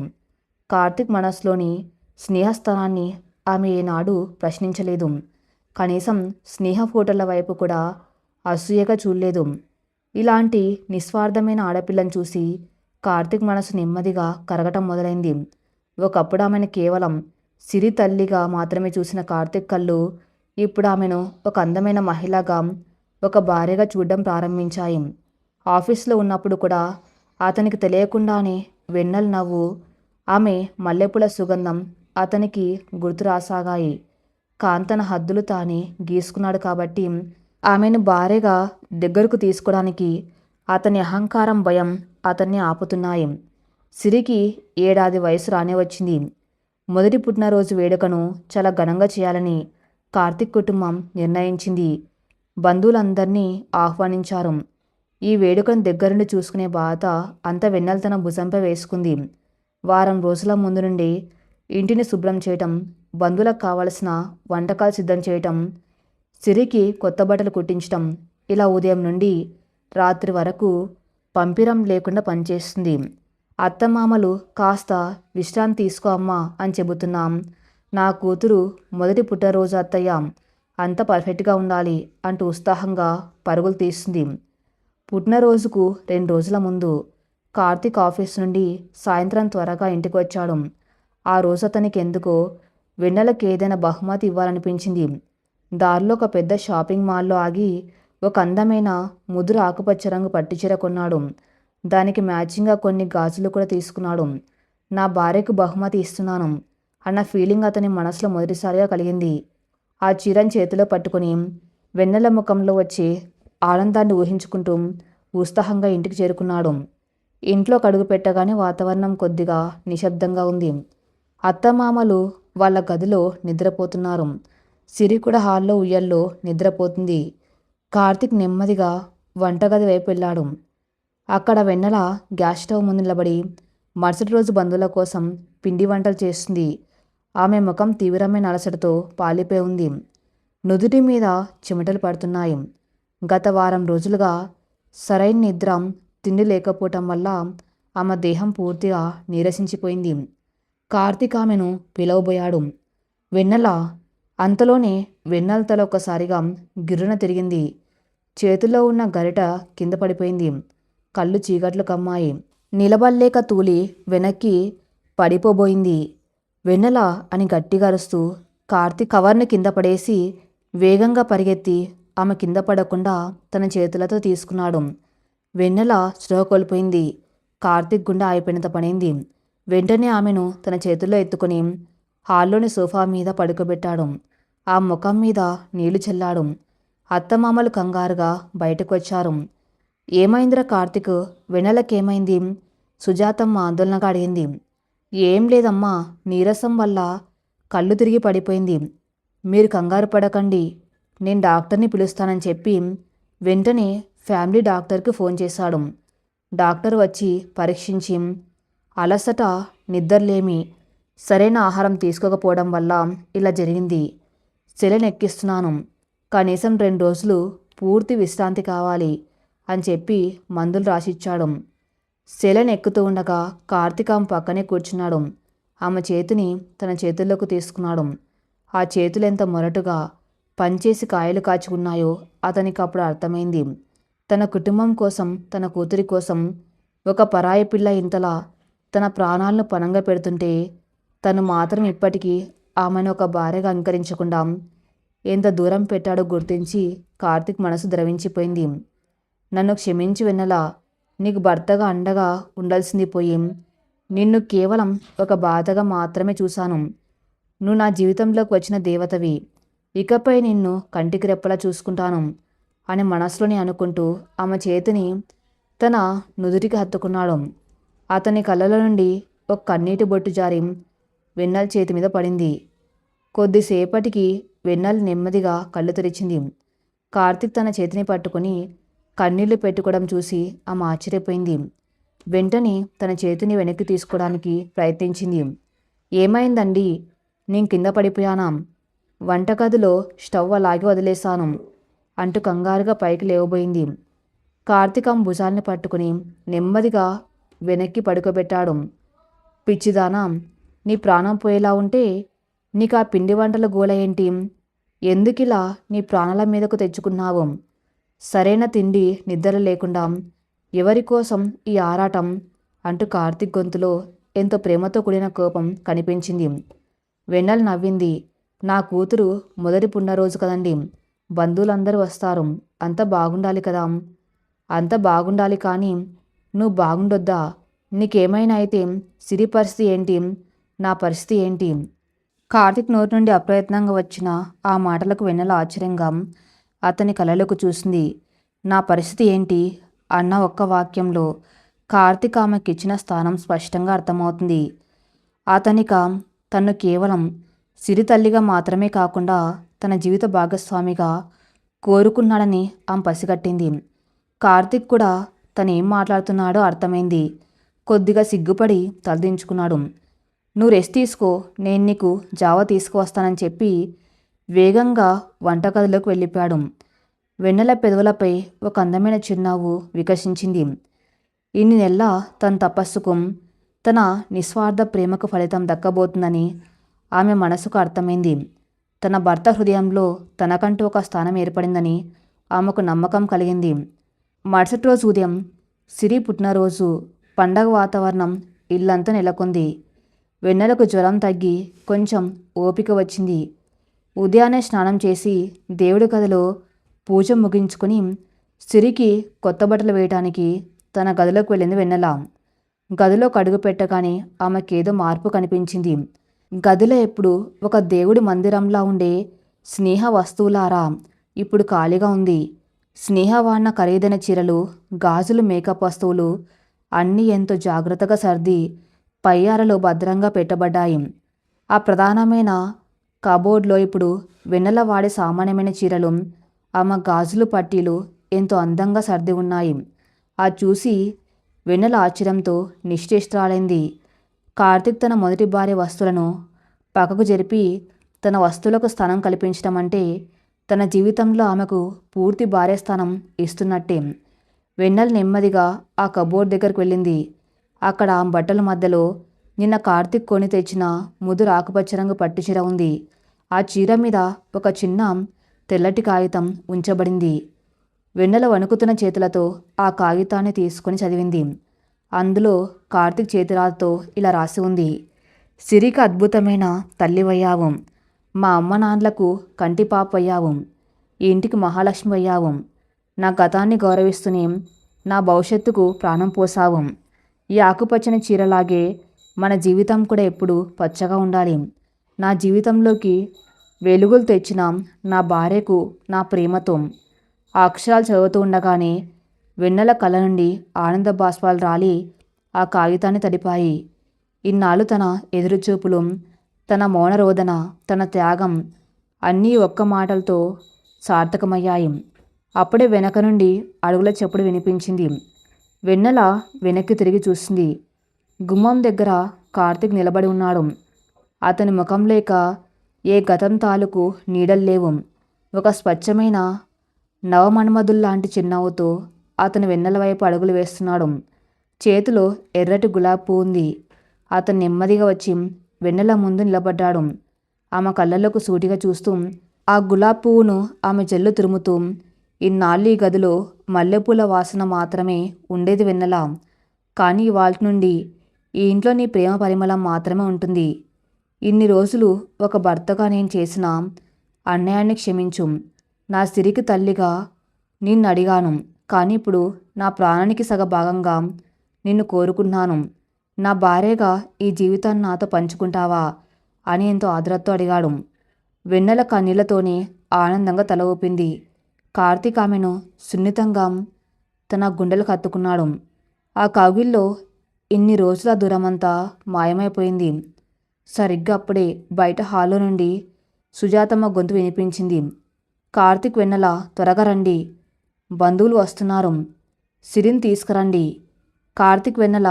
కార్తీక్ మనసులోని స్నేహస్థానాన్ని ఆమె ఏనాడు ప్రశ్నించలేదు. కనీసం స్నేహ ఫోటోల వైపు కూడా అసూయగా చూడలేదు. ఇలాంటి నిస్వార్థమైన ఆడపిల్లను చూసి కార్తీక్ మనసు నెమ్మదిగా కరగటం మొదలైంది. ఒకప్పుడు ఆమెను కేవలం సిరి తల్లిగా మాత్రమే చూసిన కార్తీక్ కళ్ళు ఇప్పుడు ఆమెను ఒక అందమైన మహిళగా, ఒక భార్యగా చూడడం ప్రారంభించాయి. ఆఫీస్లో ఉన్నప్పుడు కూడా అతనికి తెలియకుండానే వెన్నెల నవ్వు, ఆమె మల్లెపూల సుగంధం అతనికి గుర్తు రాసాగాయి. కాంతన హద్దులు తానే గీసుకున్నాడు కాబట్టి ఆమెను భార్యగా దగ్గరకు తీసుకోవడానికి అతని అహంకారం, భయం అతన్ని ఆపుతున్నాయి. సిరికి 7 ఏడాది వయసు రానే వచ్చింది. మొదటి పుట్టినరోజు వేడుకను చాలా ఘనంగా చేయాలని కార్తీక్ కుటుంబం నిర్ణయించింది. బంధువులందరినీ ఆహ్వానించారు. ఈ వేడుకను దగ్గరుండి చూసుకునే బాధ అంతా వెన్నెల తన భుజంపై వేసుకుంది. వారం రోజుల ముందు నుండి ఇంటిని శుభ్రం చేయటం, బంధువులకు కావలసిన వంటకాలు సిద్ధం చేయటం, సిరికి కొత్త బట్టలు కుట్టించటం, ఇలా ఉదయం నుండి రాత్రి వరకు పంపిరం లేకుండా పనిచేస్తుంది. అత్తమామలు కాస్త విశ్రాంతి తీసుకో అమ్మా అని చెబుతున్నాం. నా కూతురు మొదటి పుట్టినరోజు అత్తయ్య, అంత పర్ఫెక్ట్గా ఉండాలి అంటూ ఉత్సాహంగా పరుగులు తీస్తుంది. పుట్టినరోజుకు 2 రోజుల ముందు కార్తీక్ ఆఫీస్ నుండి సాయంత్రం త్వరగా ఇంటికి వచ్చాడు. ఆ రోజు అతనికి ఎందుకో వెన్నెలకి ఏదైనా బహుమతి ఇవ్వాలనిపించింది. దారిలో ఒక పెద్ద షాపింగ్ మాల్లో ఆగి ఒక అందమైన ముదురు ఆకుపచ్చ రంగు పట్టుచీర కొన్నాడు. దానికి మ్యాచింగ్గా కొన్ని గాజులు కూడా తీసుకున్నాడు. నా భార్యకు బహుమతి ఇస్తున్నాను అన్న ఫీలింగ్ అతని మనసులో మొదటిసారిగా కలిగింది. ఆ చీరను చేతిలో పట్టుకుని వెన్నెల ముఖంలో వచ్చే ఆనందాన్ని ఊహించుకుంటూ ఉత్సాహంగా ఇంటికి చేరుకున్నాడు. ఇంట్లో కడుగు పెట్టగానే వాతావరణం కొద్దిగా నిశ్శబ్దంగా ఉంది. అత్తమామలు వాళ్ళ గదిలో నిద్రపోతున్నారు. సిరి కూడా హాల్లో ఉయ్యల్లో నిద్రపోతుంది. కార్తీక్ నెమ్మదిగా వంటగది వైపు వెళ్ళాడు. అక్కడ వెన్నెల గ్యాస్ స్టవ్ ముందు నిలబడి మరుసటి రోజు బంధువుల కోసం పిండి వంటలు చేస్తుంది. ఆమె ముఖం తీవ్రమైన అలసటతో పాలిపోయి ఉంది. నుదుటి మీద చెమటలు పడుతున్నాయి. గత వారం రోజులుగా సరైన నిద్ర, తిండి లేకపోవటం వల్ల ఆమె దేహం పూర్తిగా నీరసించిపోయింది. కార్తీక్ ఆమెను పిలవబోయాడు. వెన్నెల. అంతలోనే వెన్నెల తల ఒక్కసారిగా గిర్రున తిరిగింది. చేతిలో ఉన్న గరిట కింద పడిపోయింది. కళ్ళు చీకట్లు కమ్మాయి. నిలబడలేక తూలి వెనక్కి పడిపోబోయింది. వెన్నెల అని గట్టిగా అరుస్తూ కార్తీక్ కవర్ని కింద పడేసి వేగంగా పరిగెత్తి ఆమె కింద పడకుండా తన చేతులతో తీసుకున్నాడు. వెన్నెల స్పృహ కోల్పోయింది. కార్తీక్ గుండె ఆగిపోయినంత పనైంది. వెంటనే ఆమెను తన చేతుల్లో ఎత్తుకుని హాల్లోని సోఫా మీద పడుకోబెట్టాడు. ఆ ముఖం మీద నీళ్లు చల్లాడు. అత్తమామలు కంగారుగా బయటకు వచ్చారు. ఏమైందిరా కార్తీక్, వెన్నెలకేమైంది? సుజాతమ్మ ఆందోళనగా అడిగింది. ఏం లేదమ్మా, నీరసం వల్ల కళ్ళు తిరిగి పడిపోయింది. మీరు కంగారు పడకండి, నేను డాక్టర్ని పిలుస్తానని చెప్పి వెంటనే ఫ్యామిలీ డాక్టర్కి ఫోన్ చేశాడు. డాక్టర్ వచ్చి పరీక్షించి అలసట, నిద్రలేమి, సరైన ఆహారం తీసుకోకపోవడం వల్ల ఇలా జరిగింది. సెలైన్ ఎక్కిస్తున్నాను, కనీసం 2 రోజులు పూర్తి విశ్రాంతి కావాలి అని చెప్పి మందులు రాసిచ్చాడు. సెలైన్ ఎక్కుతూ ఉండగా కార్తీక్ ఆమె పక్కనే కూర్చున్నాడు. ఆమె చేతిని తన చేతుల్లోకి తీసుకున్నాడు. ఆ చేతులు ఎంత మొరటుగా పనిచేసి కాయలు కాచుకున్నాయో అతనికి అప్పుడు అర్థమైంది. తన కుటుంబం కోసం, తన కూతురి కోసం ఒక పరాయి పిల్ల ఇంతలా తన ప్రాణాలను పణంగా పెడుతుంటే తను మాత్రం ఇప్పటికీ ఆమెను ఒక భార్యగా అంగీకరించకుండా ఎంత దూరం పెట్టాడో గుర్తించి కార్తీక్ మనసు ద్రవించిపోయింది. నన్ను క్షమించి వెన్నెలా, నీకు భర్తగా అండగా ఉండాల్సింది పోయి నిన్ను కేవలం ఒక బాధగా మాత్రమే చూశాను. నువ్వు నా జీవితంలోకి వచ్చిన దేవతవి, ఇకపై నిన్ను కంటికి రెప్పలా చూసుకుంటాను అని మనసులోని అనుకుంటూ ఆమె చేతిని తన నుదుటికి హత్తుకున్నాడు. అతని కళ్ళలో నుండి ఒక కన్నీటి బొట్టు జారి వెన్నెల చేతి మీద పడింది. కొద్దిసేపటికి వెన్నెల నెమ్మదిగా కళ్ళు తెరిచింది. కార్తీక్ తన చేతిని పట్టుకొని కన్నీళ్లు పెట్టుకోవడం చూసి ఆమె ఆశ్చర్యపోయింది. వెంటనే తన చేతిని వెనక్కి తీసుకోవడానికి ప్రయత్నించింది. ఏమైందండి, నేను కింద పడిపోయానా? వంటగదిలో స్టవ్ అలాగే వదిలేశాను అంటూ కంగారుగా పైకి లేవబోయింది. కార్తీక్ ఆమె భుజాల్ని పట్టుకుని నెమ్మదిగా వెనక్కి పడుకోబెట్టాడు. పిచ్చిదానా, నీ ప్రాణం పోయేలా ఉంటే నీకు ఆ పిండి వంటల గోల ఏంటి? ఎందుకిలా నీ ప్రాణాల మీదకు తెచ్చుకున్నావు? సరైన తిండి, నిద్ర లేకుండా ఎవరి కోసం ఈ ఆరాటం అంటూ కార్తీక్ గొంతులో ఎంతో ప్రేమతో కూడిన కోపం కనిపించింది. వెన్నెల నవ్వింది. నా కూతురు మొదటి పుట్టినరోజు కదండి, బంధువులందరూ వస్తారు, అంత బాగుండాలి కదా. అంత బాగుండాలి, కానీ నువ్వు బాగుండొద్దా? నీకేమైనా అయితే సిరి పరిస్థితి ఏంటి, నా పరిస్థితి ఏంటి? కార్తీక్ నోటి నుండి అప్రయత్నంగా వచ్చిన ఆ మాటలకు వెన్నెల ఆశ్చర్యంగా అతని కళ్ళలోకి చూసింది. నా పరిస్థితి ఏంటి అన్న ఒక్క వాక్యంలో కార్తీక్ ఆమెకిచ్చిన స్థానం స్పష్టంగా అర్థమవుతుంది. అతనిక తను కేవలం సిరి తల్లిగా మాత్రమే కాకుండా తన జీవిత భాగస్వామిగా కోరుకున్నాడని ఆమె పసిగట్టింది. కార్తీక్ కూడా తను ఏం మాట్లాడుతున్నాడో అర్థమైంది. కొద్దిగా సిగ్గుపడి తలదించుకున్నాడు. నువ్వు రెస్ట్ తీసుకో, నేను నీకు జావా తీసుకువస్తానని చెప్పి వేగంగా వంటగదిలోకి వెళ్ళిపోయాడు. వెన్నెల పెదవులపై ఒక అందమైన చిరునవ్వు వికసించింది. ఇన్ని నెలల తన తపస్సుకు, తన నిస్వార్థ ప్రేమకు ఫలితం దక్కబోతుందని ఆమె మనసుకు అర్థమైంది. తన భర్త హృదయంలో తనకంటూ ఒక స్థానం ఏర్పడిందని ఆమెకు నమ్మకం కలిగింది. మరుసటి రోజు ఉదయం సిరి పుట్టినరోజు పండగ వాతావరణం ఇల్లంతా నెలకొంది. వెన్నెలకు జ్వరం తగ్గి కొంచెం ఓపిక వచ్చింది. ఉదయాన్నే స్నానం చేసి దేవుడి గదిలో పూజ ముగించుకుని సిరికి కొత్త బట్టలు వేయటానికి తన గదిలోకి వెళ్ళింది వెన్నెల. గదిలో అడుగు పెట్టగానే ఆమెకేదో మార్పు కనిపించింది. గదిలో ఎప్పుడు ఒక దేవుడి మందిరంలా ఉండే స్నేహ వస్తువులారా ఇప్పుడు ఖాళీగా ఉంది. స్నేహ వాడిన ఖరీదైన చీరలు, గాజులు, మేకప్ వస్తువులు అన్నీ ఎంతో జాగ్రత్తగా సర్ది పై అరలో భద్రంగా పెట్టబడ్డాయి. ఆ ప్రధానమైన కబోర్డ్లో ఇప్పుడు వెన్నెల వాడే సామాన్యమైన చీరలు, ఆమె గాజులు, పట్టీలు ఎంతో అందంగా సర్ది ఉన్నాయి. అది చూసి వెన్నెల ఆశ్చర్యంతో నిశ్చేష్టురాలైంది. కార్తీక్ తన మొదటి భార్య వస్తువులను పక్కకు జరిపి తన వస్తువులకు స్థానం కల్పించడం అంటే తన జీవితంలో ఆమెకు పూర్తి భార్య స్థానం ఇస్తున్నట్టే. వెన్నెల నెమ్మదిగా ఆ కబోర్డ్ దగ్గరకు వెళ్ళింది. అక్కడ బట్టల మధ్యలో నిన్న కార్తీక్ కొని తెచ్చిన ముదురు ఆకుపచ్చ రంగు పట్టు చీర ఉంది. ఆ చీర మీద ఒక చిన్న తెల్లటి కాగితం ఉంచబడింది. వెన్నెల వణుకుతున్న చేతులతో ఆ కాగితాన్ని తీసుకొని చదివింది. అందులో కార్తీక్ చేతిరాతతో ఇలా రాసి ఉంది. సిరికి అద్భుతమైన తల్లివయ్యావు, మా అమ్మ నాన్నలకు కంటి పాపయ్యావు, ఈ ఇంటికి మహాలక్ష్మి అయ్యావు, నా గతాన్ని గౌరవిస్తూనే నా భవిష్యత్తుకు ప్రాణం పోసావు. ఈ ఆకుపచ్చని చీరలాగే మన జీవితం కూడా ఎప్పుడు పచ్చగా ఉండాలి. నా జీవితంలోకి వెలుగులు తెచ్చిన నా భార్యకు నా ప్రేమతో ఆ అక్షరాలు చదువుతూ ఉండగానే వెన్నెల కళ్ళ నుండి ఆనంద బాష్పాలు రాలి ఆ కాగితాన్ని తడిపాయి. ఇన్నాళ్ళు తన ఎదురుచూపులు, తన మౌన రోదన, తన త్యాగం అన్నీ ఒక్క మాటలతో సార్థకమయ్యాయి. అప్పుడే వెనక నుండి అడుగుల చప్పుడు వినిపించింది. వెన్నెల వెనక్కి తిరిగి చూసింది. గుమ్మం దగ్గర కార్తీక్ నిలబడి ఉన్నాడు. అతని ముఖం లేక ఏ గతం తాలూకు నీడల్లేవు. ఒక స్వచ్ఛమైన నవమన్మధుల్లాంటి చిరునవ్వుతో అతను వెన్నెల వైపు అడుగులు వేస్తున్నాడు. చేతిలో ఎర్రటి గులాబీ పువ్వు ఉంది. అతను నెమ్మదిగా వచ్చి వెన్నెల ముందు నిలబడ్డాడు. ఆమె కళ్ళల్లోకి సూటిగా చూస్తూ ఆ గులాబీ పువ్వును ఆమె జల్లు తురుముతూ, ఇన్నాళ్ళు ఈ గదిలో మల్లెపూల వాసన మాత్రమే ఉండేది వెన్నెల. కానీ ఇవాల్టి నుండి ఈ ఇంట్లో నీ ప్రేమ పరిమళం మాత్రమే ఉంటుంది. ఇన్ని రోజులు ఒక భర్తగా నేను చేసిన అన్యాయాన్ని క్షమించు. నా సిరికి తల్లిగా నిన్ను అడిగాను, కానీ ఇప్పుడు నా ప్రాణానికి సగభాగంగా నిన్ను కోరుకుంటున్నాను. నా భార్యగా ఈ జీవితాన్ని నాతో పంచుకుంటావా అని ఎంతో ఆదరతో అడిగాడు. వెన్నెల కన్నీళ్లతోనే ఆనందంగా తల ఊపింది. కార్తీక్ ఆమెను సున్నితంగా తన గుండెలకు హత్తుకున్నాడు. ఆ కౌగిల్లో ఇన్ని రోజుల దూరమంతా మాయమైపోయింది. సరిగ్గా అప్పుడే బయట హాల్లో నుండి సుజాతమ్మ గొంతు వినిపించింది. కార్తీక్, వెన్నెల త్వరగా రండి, బంధువులు వస్తున్నారు, సిరిని తీసుకురండి. కార్తీక్, వెన్నెల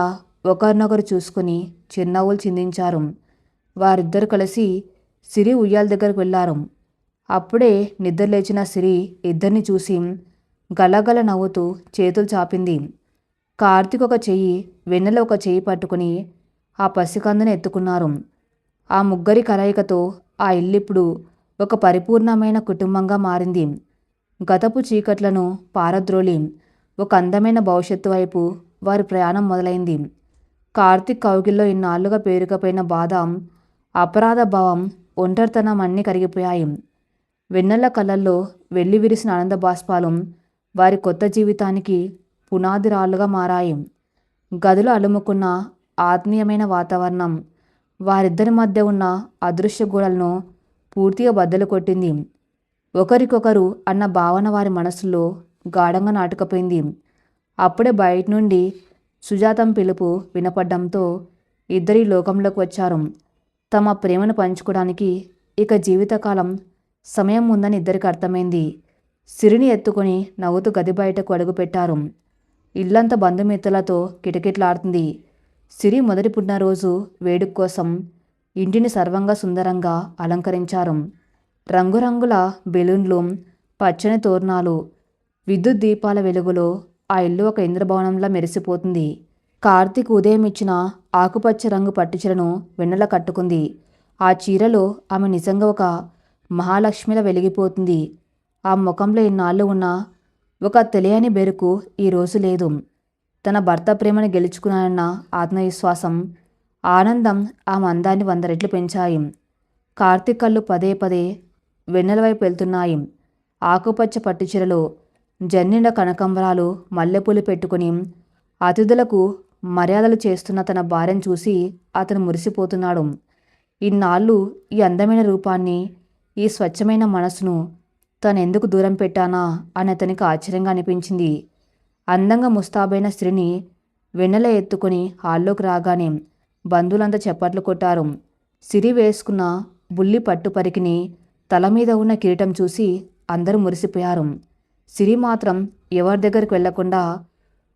ఒకరినొకరు చూసుకుని చిరునవ్వులు చిందించారు. వారిద్దరు కలిసి సిరి ఉయ్యాల దగ్గరకు వెళ్ళారు. అప్పుడే నిద్రలేచిన సిరి ఇద్దరిని చూసి గలగల నవ్వుతూ చేతులు చాపింది. కార్తీక్ ఒక చెయ్యి, వెన్నెల ఒక చెయ్యి పట్టుకుని ఆ పసికందుని ఎత్తుకున్నారు. ఆ ముగ్గురి కలయికతో ఆ ఇల్లిప్పుడు ఒక పరిపూర్ణమైన కుటుంబంగా మారింది. గతపు చీకట్లను పారద్రోలి ఒక అందమైన భవిష్యత్తు వైపు వారి ప్రయాణం మొదలైంది. కార్తీక్ కౌగిల్లో ఇన్నాళ్లుగా పేరుకపోయిన బాధ, అపరాధ భావం, ఒంటరితనం అన్నీ కరిగిపోయాయి. వెన్నెల కళ్ళల్లో వెళ్లి విరిసిన ఆనంద బాష్పాలు వారి కొత్త జీవితానికి పునాది రాళ్లుగా మారాయి. గదిలో అలుముకున్న ఆత్మీయమైన వాతావరణం వారిద్దరి మధ్య ఉన్న అదృశ్య గోడలను పూర్తిగా బద్దలు కొట్టింది. ఒకరికొకరు అన్న భావన వారి మనసులో గాఢంగా నాటుకుపోయింది. అప్పుడే బయట నుండి సుజాతం పిలుపు వినపడ్డంతో ఇద్దరి లోకంలోకి వచ్చారు. తమ ప్రేమను పంచుకోవడానికి ఇక జీవితకాలం సమయం ఉందని ఇద్దరికి అర్థమైంది. సిరిని ఎత్తుకొని నవ్వుతూ గది బయటకు అడుగుపెట్టారు. ఇల్లంతా బంధుమిత్రులతో కిటకిటలాడుతుంది. సిరి మొదటి పుట్టినరోజు వేడుక కోసం ఇంటిని సర్వంగా సుందరంగా అలంకరించారు. రంగురంగుల బెలూన్లు, పచ్చని తోరణాలు, విద్యుత్ దీపాల వెలుగులో ఆ ఇల్లు ఒక ఇంద్రభవనంలా మెరిసిపోతుంది. కార్తీక్ ఉదయం ఇచ్చిన ఆకుపచ్చ రంగు పట్టుచీరను వెన్నెల కట్టుకుంది. ఆ చీరలో ఆమె నిజంగా ఒక మహాలక్ష్మిలా వెలిగిపోతుంది. ఆ ముఖంలో ఇన్నాళ్ళు ఉన్న ఒక తెలియని బెరుకు ఈరోజు లేదు. తన భర్త ప్రేమను గెలుచుకున్నానన్న ఆత్మవిశ్వాసం, ఆనందం ఆమె అందాన్ని 100 రెట్లు పెంచాయి. కార్తీక్ కళ్ళు పదే పదే వెన్నెల వైపు వెళ్తున్నాయి. ఆకుపచ్చ పట్టుచీరలో జన్నిండ కనకంబరాలు, మల్లెపూలు పెట్టుకుని అతిథులకు మర్యాదలు చేస్తున్న తన భార్యను చూసి అతను మురిసిపోతున్నాడు. ఇన్నాళ్ళు ఈ అందమైన రూపాన్ని, ఈ స్వచ్ఛమైన మనసును తనెందుకు దూరం పెట్టానా అని అతనికి ఆశ్చర్యంగా అనిపించింది. అందంగా ముస్తాబైన స్త్రీని వెన్నెల ఎత్తుకొని హాల్లోకి రాగానే బంధువులంతా చప్పట్లు కొట్టారు. సిరి వేసుకున్న బుల్లి పట్టు పరికిని, తల మీద ఉన్న కిరీటం చూసి అందరూ మురిసిపోయారు. సిరి మాత్రం ఎవరి దగ్గరికి వెళ్లకుండా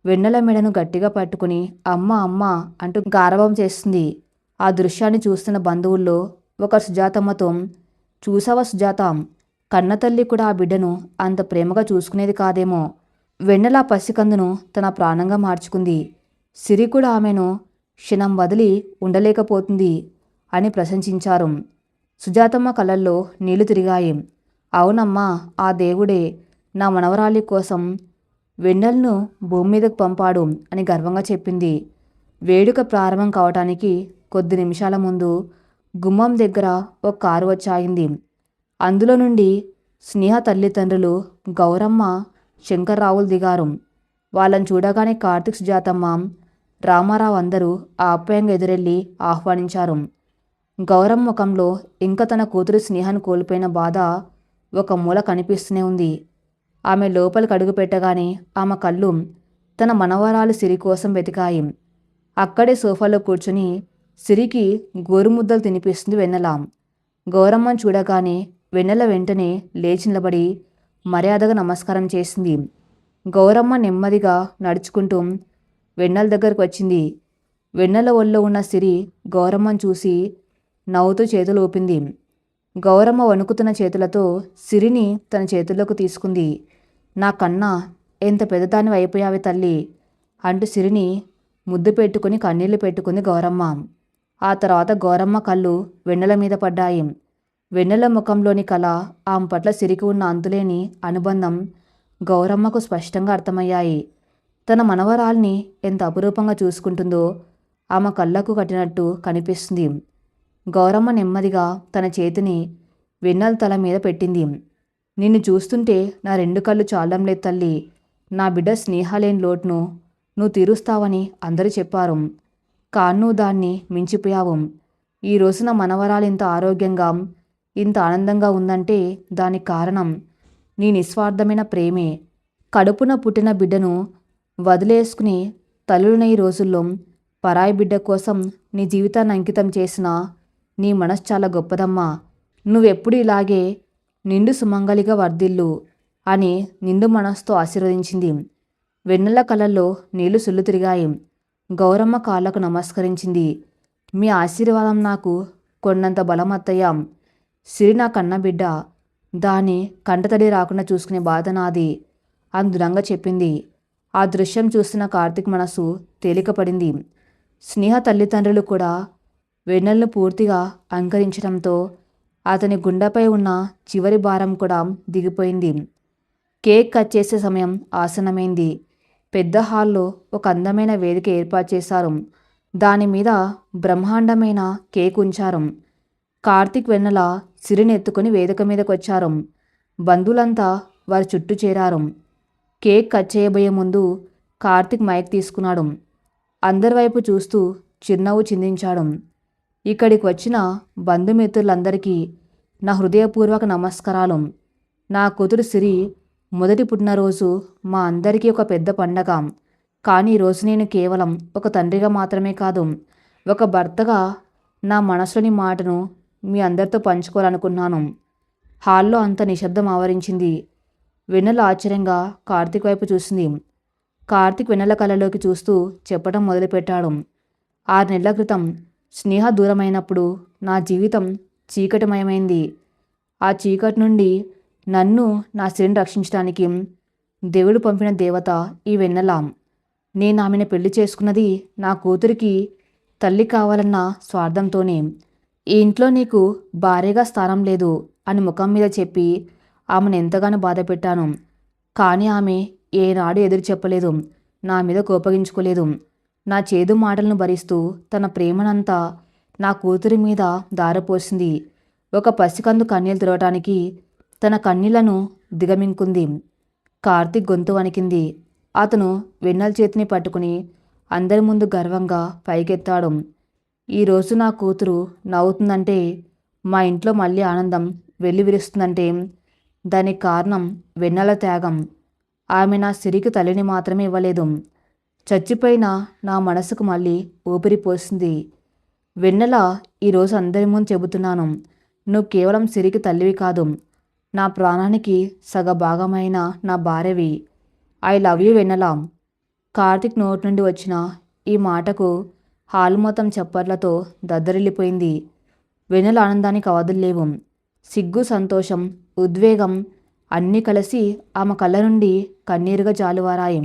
వెన్నెల మెడను గట్టిగా పట్టుకుని అమ్మ అమ్మ అంటూ గారవం చేస్తుంది. ఆ దృశ్యాన్ని చూస్తున్న బంధువుల్లో ఒక సుజాతమ్మతో, చూసావా సుజాత, కన్నతల్లి కూడా ఆ బిడ్డను అంత ప్రేమగా చూసుకునేది కాదేమో. వెన్నెల పసికందును తన ప్రాణంగా మార్చుకుంది. సిరి కూడా ఆమెను క్షణం వదిలి ఉండలేకపోతుంది అని ప్రశంసించారు. సుజాతమ్మ కళ్ళల్లో నీళ్లు తిరిగాయి. అవునమ్మా, ఆ దేవుడే నా మనవరాలి కోసం వెన్నెలను భూమి మీదకు పంపాడు అని గర్వంగా చెప్పింది. వేడుక ప్రారంభం కావటానికి కొద్ది నిమిషాల ముందు గుమ్మం దగ్గర ఒక కారు వచ్చాయింది. అందులో నుండి స్నేహ తల్లిదండ్రులు గౌరమ్మ, శంకర్రావులు దిగారు. వాళ్ళని చూడగానే కార్తీక్, సుజాతమ్మ, రామారావు అందరూ ఆప్యాయంగా ఎదురెళ్ళి ఆహ్వానించారు. గౌరమ్మ ముఖంలో ఇంకా తన కూతురు స్నేహాన్ని కోల్పోయిన బాధ ఒక మూల కనిపిస్తూనే ఉంది. ఆమె లోపలికి అడుగు పెట్టగానే ఆమె కళ్ళు తన మనవరాలు సిరి కోసం వెతికాయి. అక్కడే సోఫాలో కూర్చుని సిరికి గోరుముద్దలు తినిపిస్తుంది వెన్నెల. గౌరమ్మను చూడగానే వెన్నెల వెంటనే లేచి నిలబడి మర్యాదగా నమస్కారం చేసింది. గౌరమ్మ నెమ్మదిగా నడుచుకుంటూ వెన్నెల దగ్గరకు వచ్చింది. వెన్నెల ఒళ్ళో ఉన్న సిరి గౌరమ్మను చూసి నవ్వుతూ చేతులు ఊపింది. గౌరమ్మ వణుకుతున్న చేతులతో సిరిని తన చేతుల్లోకి తీసుకుంది. నా కన్నా ఎంత పెద్దదానివి అయిపోయావే తల్లి అంటూ సిరిని ముద్దు పెట్టుకుని కన్నీళ్లు పెట్టుకుంది గౌరమ్మ. ఆ తర్వాత గౌరమ్మ కళ్ళు వెన్నెల మీద పడ్డాయి. వెన్నెల ముఖంలోని కళ, ఆమె పట్ల సిరికి ఉన్న అంతులేని అనుబంధం గౌరమ్మకు స్పష్టంగా అర్థమయ్యాయి. తన మనవరాల్ని ఎంత అపురూపంగా చూసుకుంటుందో ఆమె కళ్ళకు కట్టినట్టు కనిపిస్తుంది. గౌరమ్మ నెమ్మదిగా తన చేతిని వెన్నెల తల మీద పెట్టింది. నిన్ను చూస్తుంటే నా 2 కళ్ళు చాలడం లేదు తల్లి. నా బిడ్డ స్నేహలేని లోటును నువ్వు తీరుస్తావని అందరూ చెప్పారు. కానీ నువ్వు దాన్ని మించిపోయావు. ఈ రోజున మనవరాలు ఇంత ఆరోగ్యంగా, ఇంత ఆనందంగా ఉందంటే దానికి కారణం నీ నిస్వార్థమైన ప్రేమే. కడుపున పుట్టిన బిడ్డను వదిలేసుకుని తల్లులైన ఈ రోజుల్లో పరాయి బిడ్డ కోసం నీ జీవితాన్ని అంకితం చేసిన నీ మనసు చాలా గొప్పదమ్మా. నువ్వెప్పుడు ఇలాగే నిండు సుమంగలిగా వర్ధిల్లు అని నిండు మనసుతో ఆశీర్వదించింది. వెన్నెల కళ్ళల్లో నీళ్లు సుళ్ళు తిరిగాయి. గౌరమ్మ కాళ్ళకు నమస్కరించింది. మీ ఆశీర్వాదం నాకు కొన్నంత బలం అత్తయ్య. సిరి నా కన్నబిడ్డ, దాని కంటతడి రాకుండా చూసుకునే బాధ నాది అని దృఢంగా చెప్పింది. ఆ దృశ్యం చూస్తున్న కార్తీక్ మనసు తేలికపడింది. స్నేహ తల్లిదండ్రులు కూడా వెన్నెలను పూర్తిగా అంకరించడంతో అతని గుండెపై ఉన్న చివరి భారం కూడా దిగిపోయింది. కేక్ కట్ చేసే సమయం ఆసన్నమైంది. పెద్ద హాల్లో ఒక అందమైన వేదిక ఏర్పాటు చేశారు. దానిమీద బ్రహ్మాండమైన కేక్ ఉంచారు. కార్తీక్ వెన్నెల సిరిని ఎత్తుకుని వేదిక మీదకు వచ్చారు. బంధువులంతా వారి చుట్టూ చేరారు. కేక్ కట్ చేయబోయే ముందు కార్తీక్ మైక్ తీసుకున్నాడు. అందరి వైపు చూస్తూ చిరునవ్వు చిందించాడు. ఇక్కడికి వచ్చిన బంధుమిత్రులందరికీ నా హృదయపూర్వక నమస్కారాలు. నా కూతురు సిరి మొదటి పుట్టినరోజు మా అందరికీ ఒక పెద్ద పండగ. కానీ ఈరోజు నేను కేవలం ఒక తండ్రిగా మాత్రమే కాదు, ఒక భర్తగా నా మనసులోని మాటను మీ అందరితో పంచుకోవాలనుకున్నాను. హాల్లో అంత నిశ్శబ్దం ఆవరించింది. వెన్నెల ఆశ్చర్యంగా కార్తీక్ వైపు చూసింది. కార్తీక్ వెన్నెల కళ్ళలోకి చూస్తూ చెప్పడం మొదలుపెట్టాడు. 6 నెలల క్రితం స్నేహ దూరమైనప్పుడు నా జీవితం చీకటిమయమైంది. ఆ చీకటి నుండి నన్ను, నా సిరిని రక్షించడానికి దేవుడు పంపిన దేవత ఈ వెన్నెల. నేను ఆమెను పెళ్లి చేసుకున్నది నా కూతురికి తల్లి కావాలన్న స్వార్థంతోనే. ఈ ఇంట్లో నీకు భార్యగా స్థానం లేదు అని ముఖం మీద చెప్పి ఆమెను ఎంతగానో బాధ పెట్టాను. కానీ ఆమె ఏనాడు ఎదురు చెప్పలేదు, నా మీద కోపగించుకోలేదు. నా చేదు మాటలను భరిస్తూ తన ప్రేమనంతా నా కూతురి మీద దారపోసింది. ఒక పసికందు కన్నీళ్లు తిరగటానికి తన కన్నీళ్లను దిగమింగుకుంది. కార్తీక్ గొంతు వణికింది. అతను వెన్నెల చేతిని పట్టుకుని అందరి ముందు గర్వంగా పైకెత్తాడు. ఈరోజు నా కూతురు నవ్వుతుందంటే, మా ఇంట్లో మళ్ళీ ఆనందం వెల్లివిరుస్తుందంటే దానికి కారణం వెన్నెల త్యాగం. ఆమె నా సిరికి తల్లిని మాత్రమే ఇవ్వలేదు, చచ్చిపోయిన నా మనసుకు మళ్ళీ ఊపిరి పోసింది. వెన్నెల, ఈరోజు అందరి ముందు చెబుతున్నాను, నువ్వు కేవలం సిరికి తల్లివి కాదు, నా ప్రాణానికి సగభాగమైన నా భార్యవి. ఐ లవ్ యూ వెన్నెల. కార్తీక్ నోటి నుండి వచ్చిన ఈ మాటకు హాల్ మొత్తం చప్పట్లతో దద్దరిల్లిపోయింది. వెన్నెల ఆనందానికి అవధుల్లేవు. సిగ్గు, సంతోషం, ఉద్వేగం అన్నీ కలిసి ఆమె కళ్ళ నుండి కన్నీరుగా జాలువారాయి.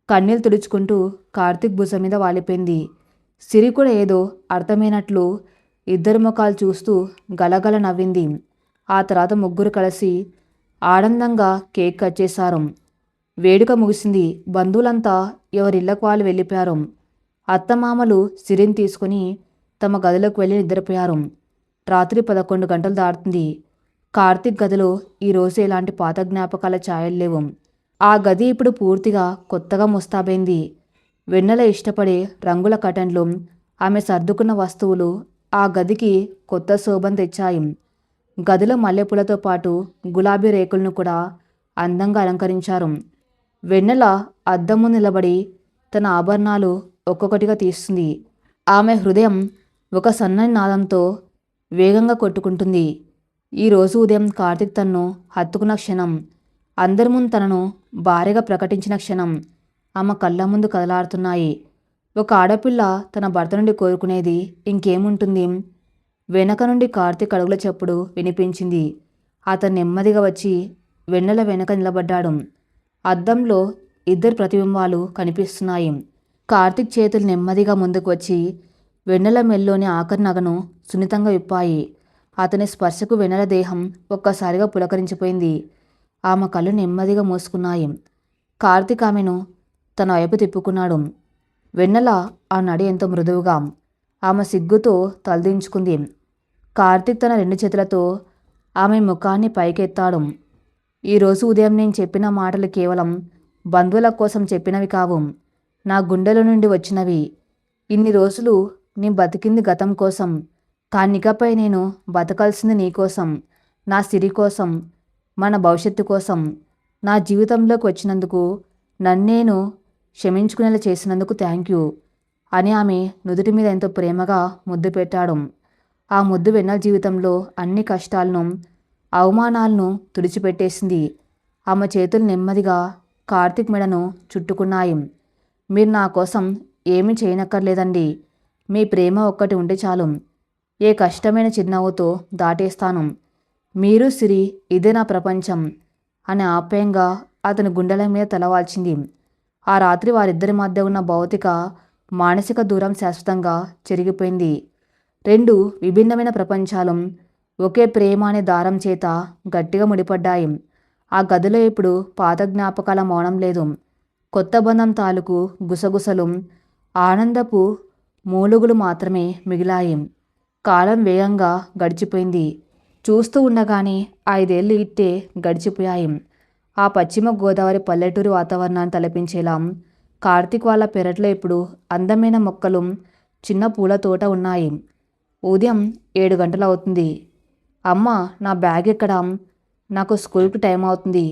కన్నీళ్ళు తుడుచుకుంటూ కార్తీక్ భుజం మీద వాలిపోయింది. సిరి కూడా ఏదో అర్థమైనట్లు ఇద్దరి ముఖాలు చూస్తూ గలగల నవ్వింది. ఆ తర్వాత ముగ్గురు కలిసి ఆనందంగా కేక్ కట్ చేశారు. వేడుక ముగిసింది. బంధువులంతా ఎవరిళ్లకు వాళ్ళు వెళ్ళిపోయారు. అత్తమామలు సిరిని తీసుకుని తమ గదిలోకి వెళ్ళి నిద్రపోయారు. రాత్రి 11 గంటలు దాటుతుంది. కార్తీక్ గదిలో ఈరోజు ఎలాంటి పాత జ్ఞాపకాల ఛాయలు లేవు. ఆ గది ఇప్పుడు పూర్తిగా కొత్తగా ముస్తాబైంది. వెన్నెల ఇష్టపడే రంగుల కటన్లు, ఆమె సర్దుకున్న వస్తువులు ఆ గదికి కొత్త శోభను తెచ్చాయి. గదిలో మల్లెపూలతో పాటు గులాబీ రేకులను కూడా అందంగా అలంకరించారు. వెన్నెల అద్దం ముందు నిలబడి తన ఆభరణాలు ఒక్కొక్కటిగా తీస్తుంది. ఆమె హృదయం ఒక సన్నని నాదంతో వేగంగా కొట్టుకుంటుంది. ఈరోజు ఉదయం కార్తీక్ తన్ను హత్తుకున్న క్షణం, అందరి ముందు తనను భార్యగా ప్రకటించిన క్షణం ఆమె కళ్ళ ముందు కదలాడుతున్నాయి. ఒక ఆడపిల్ల తన భర్త నుండి కోరుకునేది ఇంకేముంటుంది? వెనక నుండి కార్తీక్ అడుగుల చప్పుడు వినిపించింది. అతను నెమ్మదిగా వచ్చి వెన్నెల వెనక నిలబడ్డాడు. అద్దంలో ఇద్దరు ప్రతిబింబాలు కనిపిస్తున్నాయి. కార్తీక్ చేతులు నెమ్మదిగా ముందుకు వచ్చి వెన్నెల మెల్లోని ఆఖరి నగను సున్నితంగా విప్పాయి. అతని స్పర్శకు వెన్నెల దేహం ఒక్కసారిగా పులకరించిపోయింది. ఆమె కళ్ళు నెమ్మదిగా మూసుకున్నాయి. కార్తీక్ ఆమెను తన వైపు తిప్పుకున్నాడు. వెన్నెల ఆ నడి ఎంతో మృదువుగా. ఆమె సిగ్గుతో తలదించుకుంది. కార్తీక్ తన 2 చేతులతో ఆమె ముఖాన్ని పైకెత్తాడు. ఈరోజు ఉదయం నేను చెప్పిన మాటలు కేవలం బంధువుల కోసం చెప్పినవి కావు, నా గుండెల నుండి వచ్చినవి. ఇన్ని రోజులు నీ బతికింది గతం కోసం, కానీ ఇకపై నేను బతకాల్సింది నీకోసం, నా సిరి కోసం, మన భవిష్యత్తు కోసం. నా జీవితంలోకి వచ్చినందుకు, నన్నేను క్షమించుకునేలా చేసినందుకు థ్యాంక్ యూ అని ఆమె నుదుటి మీద ఎంతో ప్రేమగా ముద్దు పెట్టాడు. ఆ ముద్దు వెన్నెల జీవితంలో అన్ని కష్టాలను, అవమానాలను తుడిచిపెట్టేసింది. ఆమె చేతులు నెమ్మదిగా కార్తీక్ మెడను చుట్టుకున్నాయి. మీరు నా కోసం ఏమీ చేయనక్కర్లేదండి. మీ ప్రేమ ఒక్కటి ఉంటే చాలు. ఏ కష్టమైన చిరునవ్వుతో దాటేస్తాను. మీరు సిరి, ఇదే నా ప్రపంచం అని ఆప్యాయంగా అతని గుండెల మీద తలవాల్చింది. ఆ రాత్రి వారిద్దరి మధ్య ఉన్న భౌతిక, మానసిక దూరం శాశ్వతంగా చెరిగిపోయింది. 2 విభిన్నమైన ప్రపంచాలు ఒకే ప్రేమ అనే దారం చేత గట్టిగా ముడిపడ్డాయి. ఆ గదిలో ఇప్పుడు పాత జ్ఞాపకాల మౌనం లేదు. కొత్త బంధం తాలూకు గుసగుసలు, ఆనందపు మూలుగులు మాత్రమే మిగిలాయి. కాలం వేగంగా గడిచిపోయింది. చూస్తూ ఉండగానే 5 ఏళ్ళు ఇట్టే గడిచిపోయాయి. ఆ పశ్చిమ గోదావరి పల్లెటూరి వాతావరణాన్ని తలపించేలా కార్తీక్ వాళ్ళ పెరట్లో ఇప్పుడు అందమైన మొక్కలు, చిన్న పూల తోట ఉన్నాయి. ఉదయం 7 గంటలు అవుతుంది. అమ్మ, నా బ్యాగ్ ఎక్కడ? నాకు స్కూల్కి టైం అవుతుంది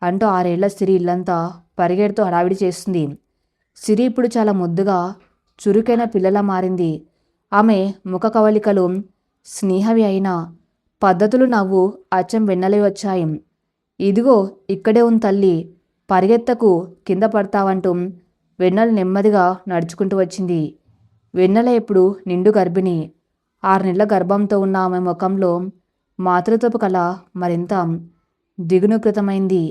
అంటూ 6 ఏళ్ల సిరి ఇల్లంతా పరిగెడుతూ హడావిడి చేస్తుంది. సిరి ఇప్పుడు చాలా ముద్దుగా, చురుకైన పిల్లలా మారింది. ఆమె ముఖ కవళికలు స్నేహవి అయిన పద్ధతులు, నవ్వు అచ్చం వెన్నెలవి వచ్చాయి. ఇదిగో ఇక్కడే ఉంది తల్లి, పరిగెత్తకు, కింద పడతావంటూ వెన్నెల నెమ్మదిగా నడుచుకుంటూ వచ్చింది. వెన్నెల ఇప్పుడు నిండు గర్భిణి. 6 నెలల గర్భంతో ఉన్న ఆమె ముఖంలో మాతృత్వపు కళ మరింత దిగునుకృతమైంది.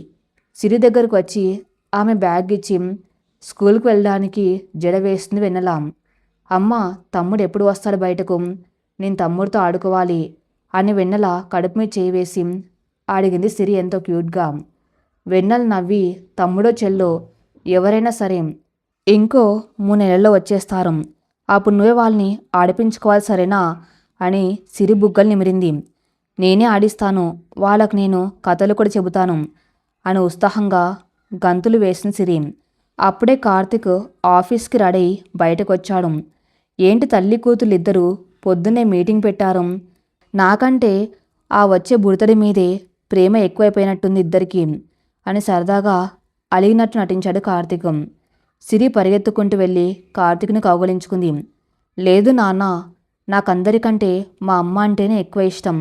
సిరి దగ్గరకు వచ్చి ఆమె బ్యాగ్ ఇచ్చి స్కూల్కి వెళ్ళడానికి జడ వేస్తుంది వెన్నెల. అమ్మ, తమ్ముడు ఎప్పుడు వస్తాడు బయటకు? నేను తమ్ముడితో ఆడుకోవాలి అని వెన్నెల కడుపు మీద చేయి వేసి అడిగింది సిరి ఎంతో క్యూట్గా. వెన్నెల నవ్వి, తమ్ముడో చెల్లో ఎవరైనా సరే ఇంకో 3 నెలల్లో వచ్చేస్తారు. అప్పుడు నువ్వే వాళ్ళని ఆడిపించుకోవాలి, సరేనా అని సిరి బుగ్గలు నిమిరింది. నేనే ఆడిస్తాను, వాళ్ళకు నేను కథలు కూడా చెబుతాను అని ఉత్సాహంగా గంతులు వేసిన సిరి. అప్పుడే కార్తీక్ ఆఫీస్కి రెడీ బయటకు వచ్చాడు. ఏంటి తల్లి కూతురు ఇద్దరు పొద్దున్నే మీటింగ్ పెట్టారు? నాకంటే ఆ వచ్చే బుడతడి మీదే ప్రేమ ఎక్కువైపోయినట్టుంది ఇద్దరికి అని సరదాగా అలిగినట్టు నటించాడు కార్తీక్. సిరి పరిగెత్తుకుంటూ వెళ్ళి కార్తీక్ని కౌగలించుకుంది. లేదు నాన్న, నాకందరికంటే మా అమ్మ అంటేనే ఎక్కువ ఇష్టం.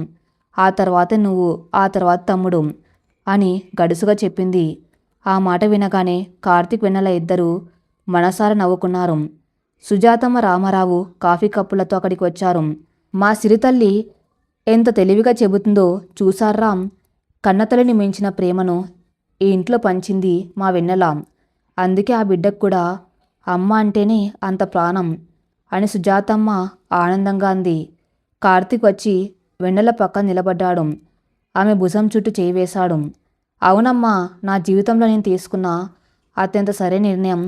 ఆ తర్వాతే నువ్వు, ఆ తర్వాత తమ్ముడు అని గడుసుగా చెప్పింది. ఆ మాట వినగానే కార్తీక్ వెన్నెల ఇద్దరూ మనసారా నవ్వుకున్నారు. సుజాతమ్మ, రామారావు కాఫీ కప్పులతో అక్కడికి వచ్చారు. మా సిరితల్లి ఎంత తెలివిగా చెబుతుందో చూసారా? కన్నతల్లిని మించిన ప్రేమను ఈ ఇంట్లో పంచింది మా వెన్నెల. అందుకే ఆ బిడ్డకు కూడా అమ్మ అంటేనే అంత ప్రాణం అని సుజాతమ్మ ఆనందంగా అంది. కార్తీక్ వచ్చి వెన్నెల పక్కన నిలబడ్డాడు. ఆమె భుజం చుట్టూ చేయి వేశాడు. అవునమ్మా, నా జీవితంలో నేను తీసుకున్న అత్యంత సరైన నిర్ణయం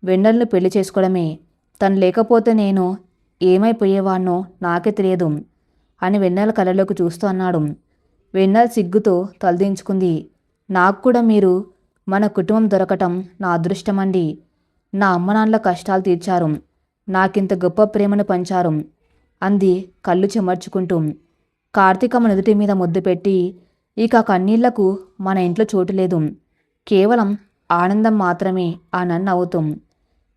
వెన్నెలను పెళ్లి చేసుకోవడమే. తను లేకపోతే నేను ఏమైపోయేవాణ్ణో నాకే తెలియదు అని వెన్నెల కళ్ళలోకి చూస్తూ అన్నాడు. వెన్నెల సిగ్గుతో తలదించుకుంది. నాకు కూడా మీరు, మన కుటుంబం దొరకటం నా అదృష్టమండి. నా అమ్మ నాన్నల కష్టాలు తీర్చారు, నాకింత గొప్ప ప్రేమను పంచారు అంది కళ్ళు చెమర్చుకుంటూ. కార్తీకమ్మ నుదుటి మీద ముద్దు పెట్టి, ఇక కన్నీళ్లకు మన ఇంట్లో చోటు లేదు. కేవలం ఆనందం మాత్రమే అని నవ్వుతూ.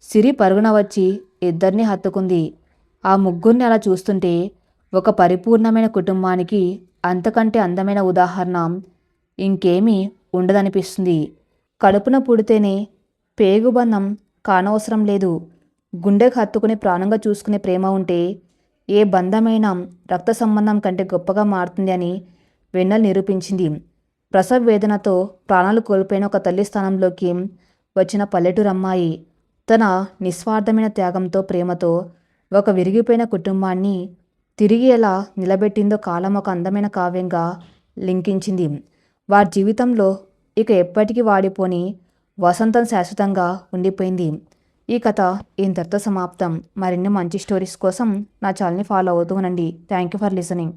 సిరి పరుగున వచ్చి ఇద్దరిని హత్తుకుంది. ఆ ముగ్గురిని అలా చూస్తుంటే ఒక పరిపూర్ణమైన కుటుంబానికి అంతకంటే అందమైన ఉదాహరణ ఇంకేమీ ఉండదనిపిస్తుంది. కడుపున పుడితేనే పేగుబంధం కానవసరం లేదు. గుండెకు హత్తుకుని ప్రాణంగా చూసుకునే ప్రేమ ఉంటే ఏ బంధమైనా రక్త సంబంధం కంటే గొప్పగా మారుతుంది అని వెన్నెల నిరూపించింది. ప్రసవ వేదనతో ప్రాణాలు కోల్పోయిన ఒక తల్లి స్థానంలోకి వచ్చిన పల్లెటూరు అమ్మాయి తన నిస్వార్థమైన త్యాగంతో, ప్రేమతో ఒక విరిగిపోయిన కుటుంబాన్ని తిరిగి ఎలా నిలబెట్టిందో కాలం ఒక అందమైన కావ్యంగా లింకించింది. వారి జీవితంలో ఇక ఎప్పటికీ వాడిపోని వసంతం శాశ్వతంగా ఉండిపోయింది. ఈ కథ ఇంతటితో సమాప్తం. మరిన్ని మంచి స్టోరీస్ కోసం నా ఛానల్ని ఫాలో అవుతూ ఉండండి. Thank you for listening.